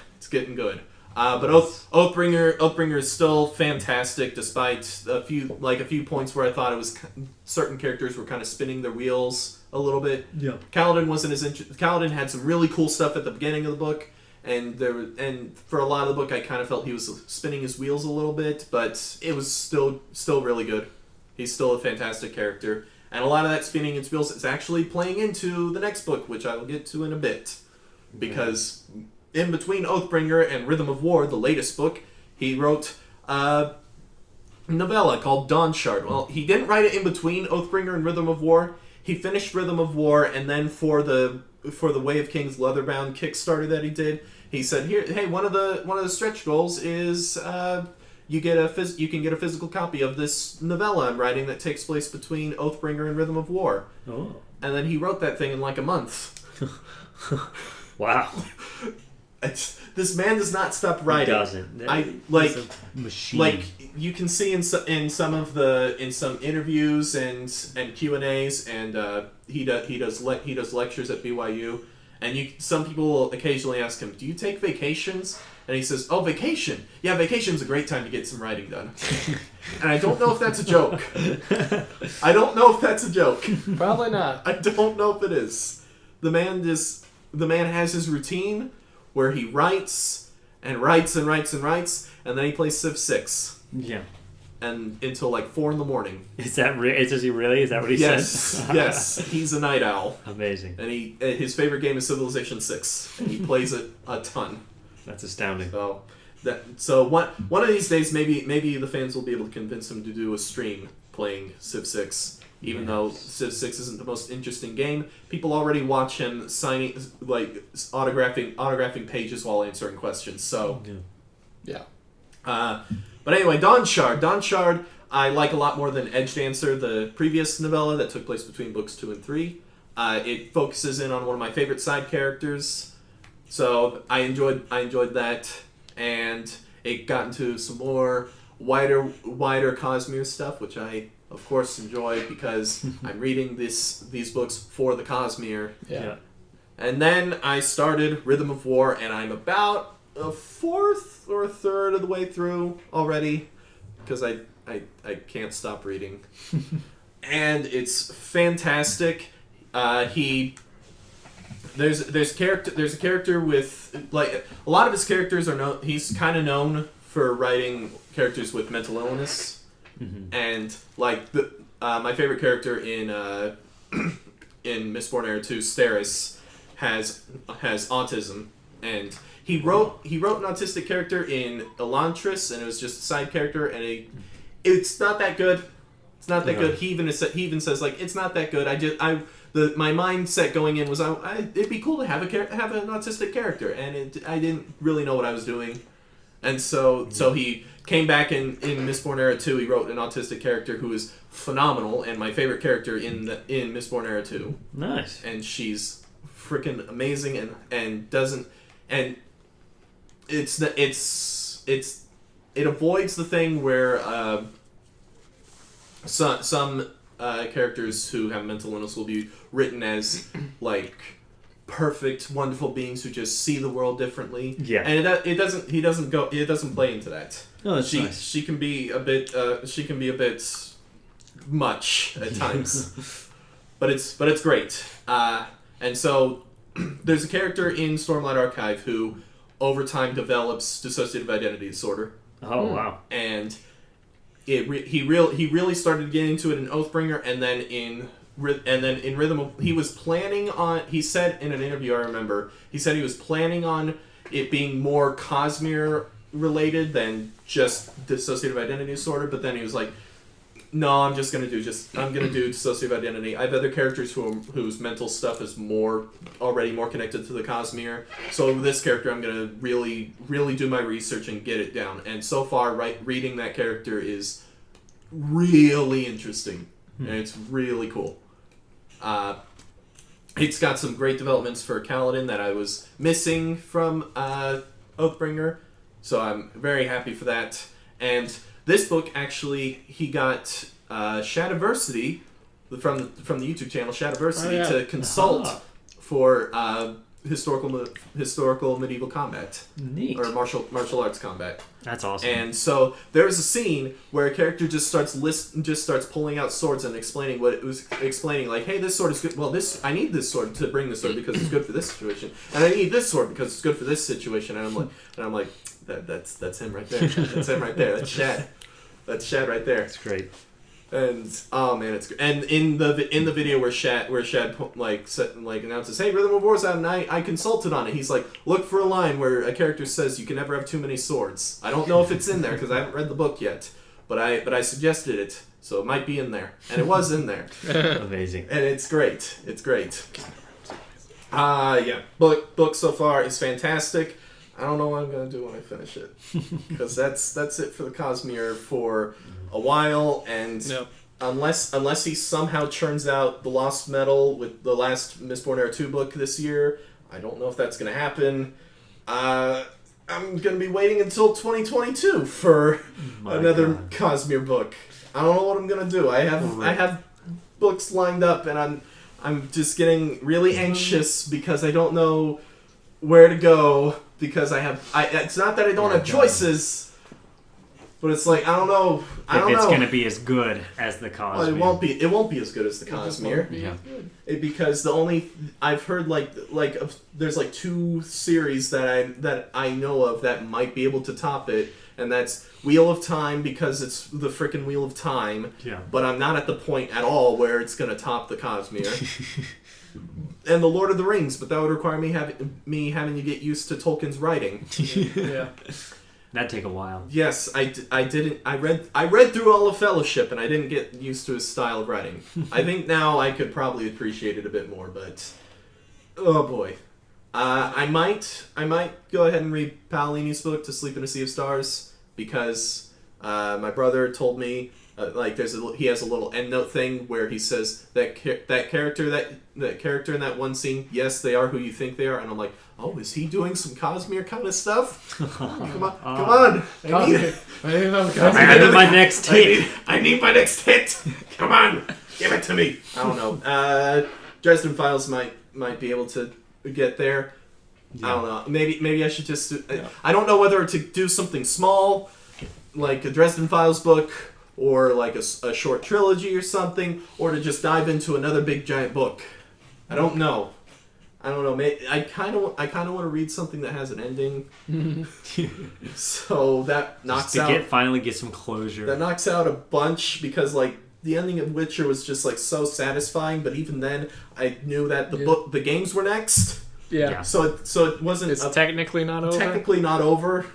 But Oathbringer is still fantastic, despite a few points where I thought it was certain characters were kind of spinning their wheels a little bit. Yeah. Kaladin had some really cool stuff at the beginning of the book, and for a lot of the book I kind of felt he was spinning his wheels a little bit, but it was still really good. He's still a fantastic character, and a lot of that spinning his wheels is actually playing into the next book, which I will get to in a bit, because in between Oathbringer and Rhythm of War, the latest book, he wrote a novella called Dawnshard. Well, he didn't write it in between Oathbringer and Rhythm of War. He finished Rhythm of War, and then for the Way of Kings Leatherbound Kickstarter that he did, he said, "Hey, one of the stretch goals is you can get a physical copy of this novella I'm writing that takes place between Oathbringer and Rhythm of War." Oh. And then he wrote that thing in like a month. Wow. This man does not stop writing. He doesn't. He's a machine. Like you can see in some interviews and Q&As, and he does lectures at BYU, and some people will occasionally ask him, "Do you take vacations?" And he says, "Oh, vacation. Yeah, vacation's a great time to get some writing done." And I don't know if that's a joke. Probably not. I don't know if it is. The man has his routine where he writes and writes and writes and writes, and then he plays Civ 6. Yeah. And until like 4 a.m. Is that does he really? Is that what he says? Yes. He's a night owl. Amazing. And his favorite game is Civilization 6, and he plays it a ton. That's astounding. So one of these days, maybe the fans will be able to convince him to do a stream playing Civ 6. Even though Civ 6 isn't the most interesting game, people already watch him autographing pages while answering questions. So, yeah. But anyway, Dawnshard I like a lot more than Edge Dancer, the previous novella that took place between books 2 and 3. It focuses in on one of my favorite side characters, so I enjoyed that, and it got into some more wider Cosmere stuff, which I of course enjoy because I'm reading these books for the Cosmere. Yeah. And then I started Rhythm of War, and I'm about a fourth or a third of the way through already, because I can't stop reading. And it's fantastic. There's a character with, like, a lot of his characters are he's kind of known for writing characters with mental illness. Mm-hmm. And like my favorite character in Mistborn Era 2, Steris, has autism, and he wrote an autistic character in Elantris, and it was just a side character, and it's not that good. It's not that good. He even says like it's not that good. My mindset going in was it'd be cool to have an autistic character, and I didn't really know what I was doing. And so he came back in Mistborn Era 2. He wrote an autistic character who is phenomenal and my favorite character in Mistborn Era 2. Nice. And she's freaking amazing and doesn't and it avoids the thing where some characters who have mental illness will be written as like perfect, wonderful beings who just see the world differently. Yeah, and it doesn't play into that. Oh, that's nice. She can be a bit much at times, but it's great. And so there's a character in Stormlight Archive who over time develops dissociative identity disorder. Oh wow! And he really started getting into it in Oathbringer, and then in Rhythm he was planning on. He said in an interview, I remember, he said he was planning on it being more Cosmere related than just dissociative identity disorder. But then he was like, "No, I'm gonna do dissociative identity. I have other characters whose mental stuff is already more connected to the Cosmere. So with this character, I'm gonna really, really do my research and get it down." And so far, reading that character is really interesting, and it's really cool. It's got some great developments for Kaladin that I was missing from Oathbringer, so I'm very happy for that. And this book, actually, he got Shadiversity from the YouTube channel Shadiversity to consult for historical medieval combat. Neat. Or martial arts combat. That's awesome. And so there's a scene where a character just starts pulling out swords and explaining what it was explaining, like, hey, this sword is good. Well, I need this sword to bring this sword because it's good for this situation, and I need this sword because it's good for this situation. And I'm like, that's him right there. That's him right there. That's Shad. That's Shad right there. That's great. And oh man, it's great. And in the video where Shad announces, "Hey, Rhythm of War's out," and I consulted on it. He's like, "Look for a line where a character says you can never have too many swords." I don't know if it's in there because I haven't read the book yet, but I suggested it, so it might be in there, and it was in there. Amazing. And it's great. It's great. Yeah. Book so far is fantastic. I don't know what I'm gonna do when I finish it, because that's it for the Cosmere for a while, and unless he somehow churns out the Lost Metal with the last Mistborn Era 2 book this year, I don't know if that's gonna happen. I'm gonna be waiting until 2022 for another Cosmere book. I don't know what I'm gonna do. I have books lined up, and I'm just getting really anxious because I don't know where to go. Because it's not that I don't have choices, but it's like I don't know if it's going to be as good as the Cosmere. Well, it won't be as good as the Cosmere. Because I've heard there's like 2 series that I know of that might be able to top it, and that's Wheel of Time, because it's the frickin' Wheel of Time. Yeah. But I'm not at the point at all where it's going to top the Cosmere. And the Lord of the Rings, but that would require me having to get used to Tolkien's writing. Yeah. That'd take a while. Yes, I didn't. I read through all of Fellowship, and I didn't get used to his style of writing. I think now I could probably appreciate it a bit more, but oh boy, I might go ahead and read Paolini's book, To Sleep in a Sea of Stars, because my brother told me. He has a little endnote thing where he says that character in that one scene, yes, they are who you think they are, and I'm like, oh, is he doing some Cosmere kind of stuff? Come on! I need my next hit. I need my next hit. Come on, give it to me. I don't know. Dresden Files might be able to get there. Yeah. I don't know. Maybe I should just. I don't know whether to do something small, like a Dresden Files book, or like a short trilogy or something, or to just dive into another big giant book. I don't know. I kind of want to read something that has an ending. So that knocks just to out. Finally get some closure. That knocks out a bunch, because like the ending of Witcher was just like so satisfying. But even then, I knew that the games were next. Yeah. So it wasn't. It's technically not over. Technically not over.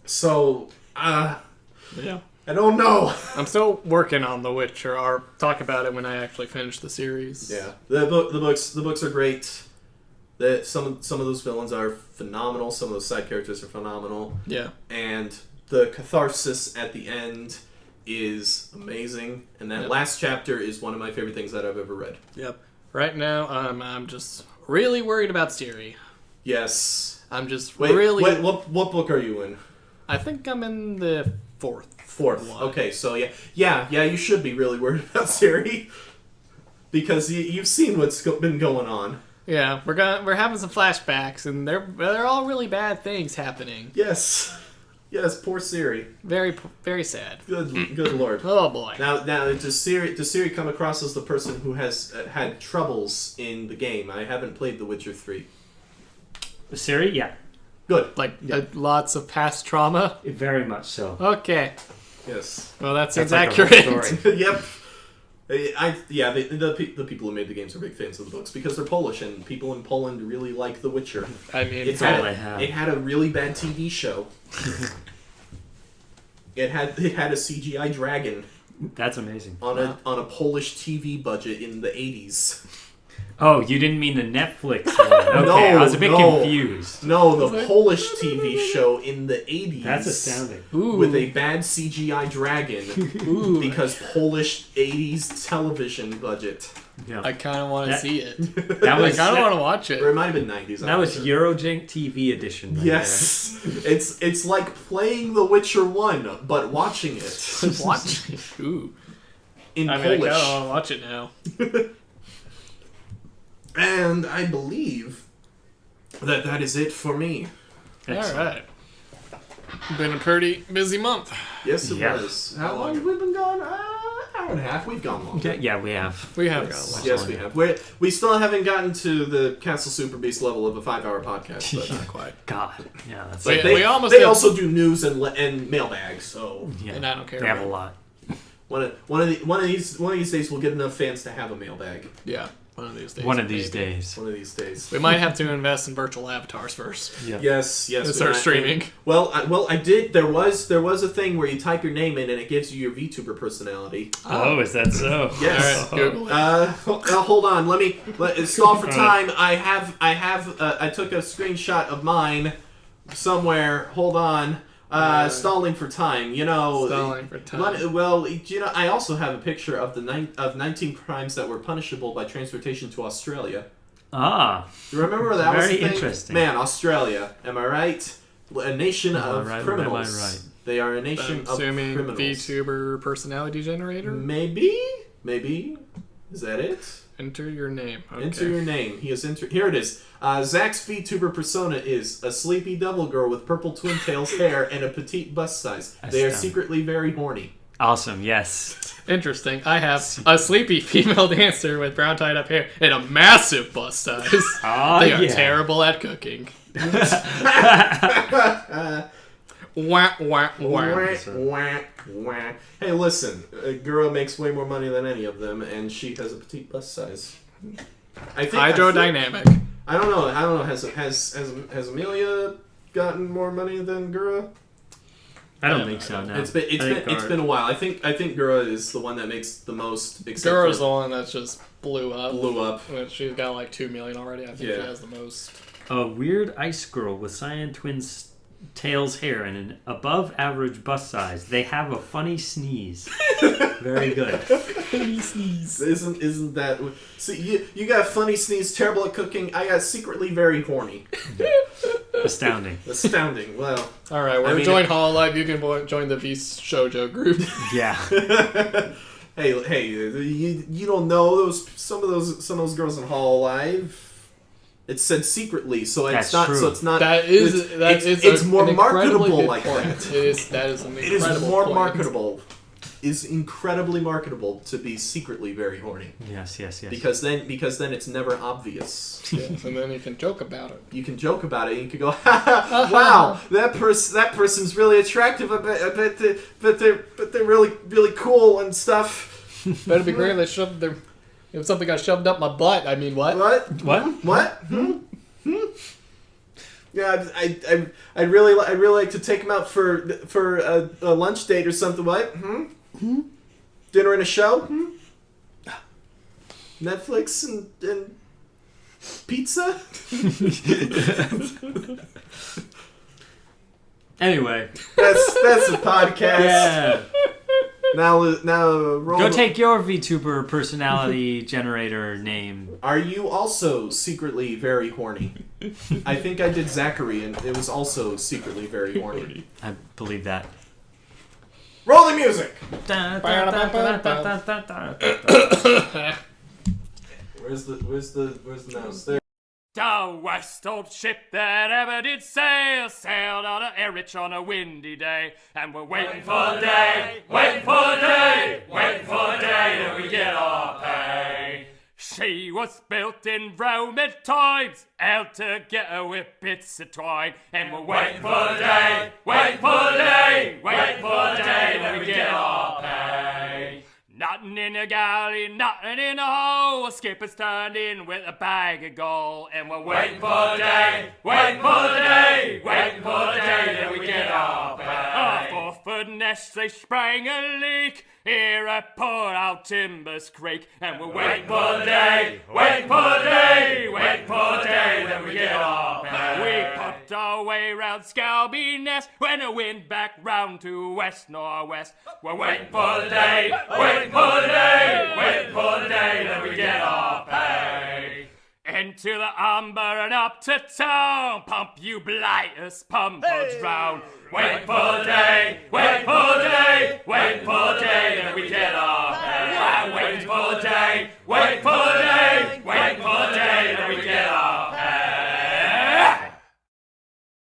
So yeah. I don't know. I'm still working on The Witcher. I'll talk about it when I actually finish the series. Yeah, the books are great. some of those villains are phenomenal. Some of those side characters are phenomenal. Yeah. And the catharsis at the end is amazing. And that last chapter is one of my favorite things that I've ever read. Yep. Right now, I'm just really worried about Siri. Yes. I'm just Wait, really... what book are you in? I think I'm in the fourth. Fourth. one. Okay, so yeah, you should be really worried about Siri. Because you've seen what's been going on. Yeah, we're having some flashbacks, and they're all really bad things happening. Yes, poor Siri. Very, very sad. Good lord. Oh boy. Now, does Siri come across as the person who has had troubles in the game? I haven't played The Witcher 3. Siri, yeah, Good. Like lots of past trauma. very much so. Okay. Yes. Well, that seems That's like the whole accurate. story. Yep. The people who made the games are big fans of the books because they're Polish and people in Poland really like The Witcher. I mean, It had a really bad TV show. It had a CGI dragon That's amazing. on a Polish TV budget in the 80s. Oh, you didn't mean the Netflix one. Okay, I was a bit confused. No, the Polish TV show in the 80s. That's astounding. Ooh. With a bad CGI dragon. Ooh. Because Polish 80s television budget. Yeah. I kind of want to see it. That I was kind of want to watch it. Or it might have been 90s. that was Eurojink TV edition. Right Yes. It's like playing The Witcher 1, but watching it. Watch it. Ooh. In I mean, Polish. I kind of want to watch it now. And I believe that is it for me. Excellent. All right. Been a pretty busy month. Yes, it Yeah. was. How long have we been gone? Hour and a half. We've gone longer. Yeah, we have. We have Yes, we have. We still haven't gotten to the Castle Super Beast level of a 5-hour podcast, but not quite. God. Yeah, that's Wait, they, we almost they did- also do news and mailbags. So yeah. And I don't care. They have a about it. lot. one of these days we'll get enough fans to have a mailbag. Yeah. One of these days. One of these maybe. days. One of these days. We might have to invest in virtual avatars first. Yeah. Yes. To we start might- streaming. I did. There was a thing where you type your name in and it gives you your VTuber personality. Oh, is that so? Yes. All right, Google it. Hold on. Let stall for time. I took a screenshot of mine somewhere. Hold on. Stalling for time. Stalling for time. I also have a picture of 19 crimes that were punishable by transportation to Australia. Ah. You remember that was Very the thing? interesting. Man, Australia. Am I right? A nation of right, criminals. am I right? They are a nation of Assuming criminals. VTuber personality generator. Maybe. Is that it? Enter your name. Okay. Enter your name. He has entered. Here it is. Zach's VTuber persona is a sleepy devil girl with purple twin tails hair and a petite bust size. They are Astounding. secretly very horny. Awesome, yes. Interesting. I have a sleepy female dancer with brown tied up hair and a massive bust size. They are terrible at cooking. Wah, wah, wah. Wah. Hey, listen. Gura makes way more money than any of them, and she has a petite bust size. Hydrodynamic. I don't know. Has Amelia gotten more money than Gura? I don't think so, no. It's been a while. I think Gura is the one that makes the most. Gura's the one that just blew up. Which She's got like 2 million already. I think Yeah. she has the most. A weird ice girl with cyan twins tails hair and an above average bust size. They have a funny sneeze. Very good. Funny sneeze. Isn't that? See, you got funny sneeze, terrible at cooking. I got secretly very horny. Astounding. Astounding. Well. All right, we're join Hololive. You can join the Beast Shoujo group. Yeah. hey, you don't know some of those girls in Hololive. It's said secretly, so it's That's not. true. So it's not. It's more an marketable incredibly good like point. that. That is an It is incredible more point. marketable. Is incredibly marketable to be secretly very horny. Yes. Because then it's never obvious. Yes, and then you can joke about it. You can joke about it. You can go, wow, that person's really attractive. I bet they're really really cool and stuff. Better be great if if something got shoved up my butt. I mean, what? What? Yeah, I'd really like to take him out for a lunch date or something. What? Dinner and a show? Netflix and Pizza? Anyway. That's a podcast. Yeah. Now roll. Go take your VTuber personality generator name. Are you also secretly very horny? I think I did Zachary, and it was also secretly very horny. I believe that. Roll the music. Where's the mouse? There. The west old ship that ever did sail sailed on a rich on a windy day, and we're waiting for the day, waiting for the day, waiting for the day that we get our pay. She was built in Roman times, held together with bits of twine, and we're waiting for the day, waiting for the day, waiting for the day that we get our pay. Nothing in the galley, nothing in the hole. Skipper's turned in with a bag of gold, and we're waiting for the day, waiting for the day, waiting for the day that we get our pay. Our four-foot nest, they sprang a leak. Here at Port Out Timbers Creek, and we're waiting for the day, waiting for the day, waiting for the day that we get our pay. We popped our way round Scalby Nest when the wind back round to west-northwest. We're waiting for the day, waiting for the day, waiting for the day that we get our pay. Into the umber and up to town, pump you blighters, pump us round. Waiting for the day, waiting for the day, waiting for the day that we get our pay. Waiting for the day, waiting for the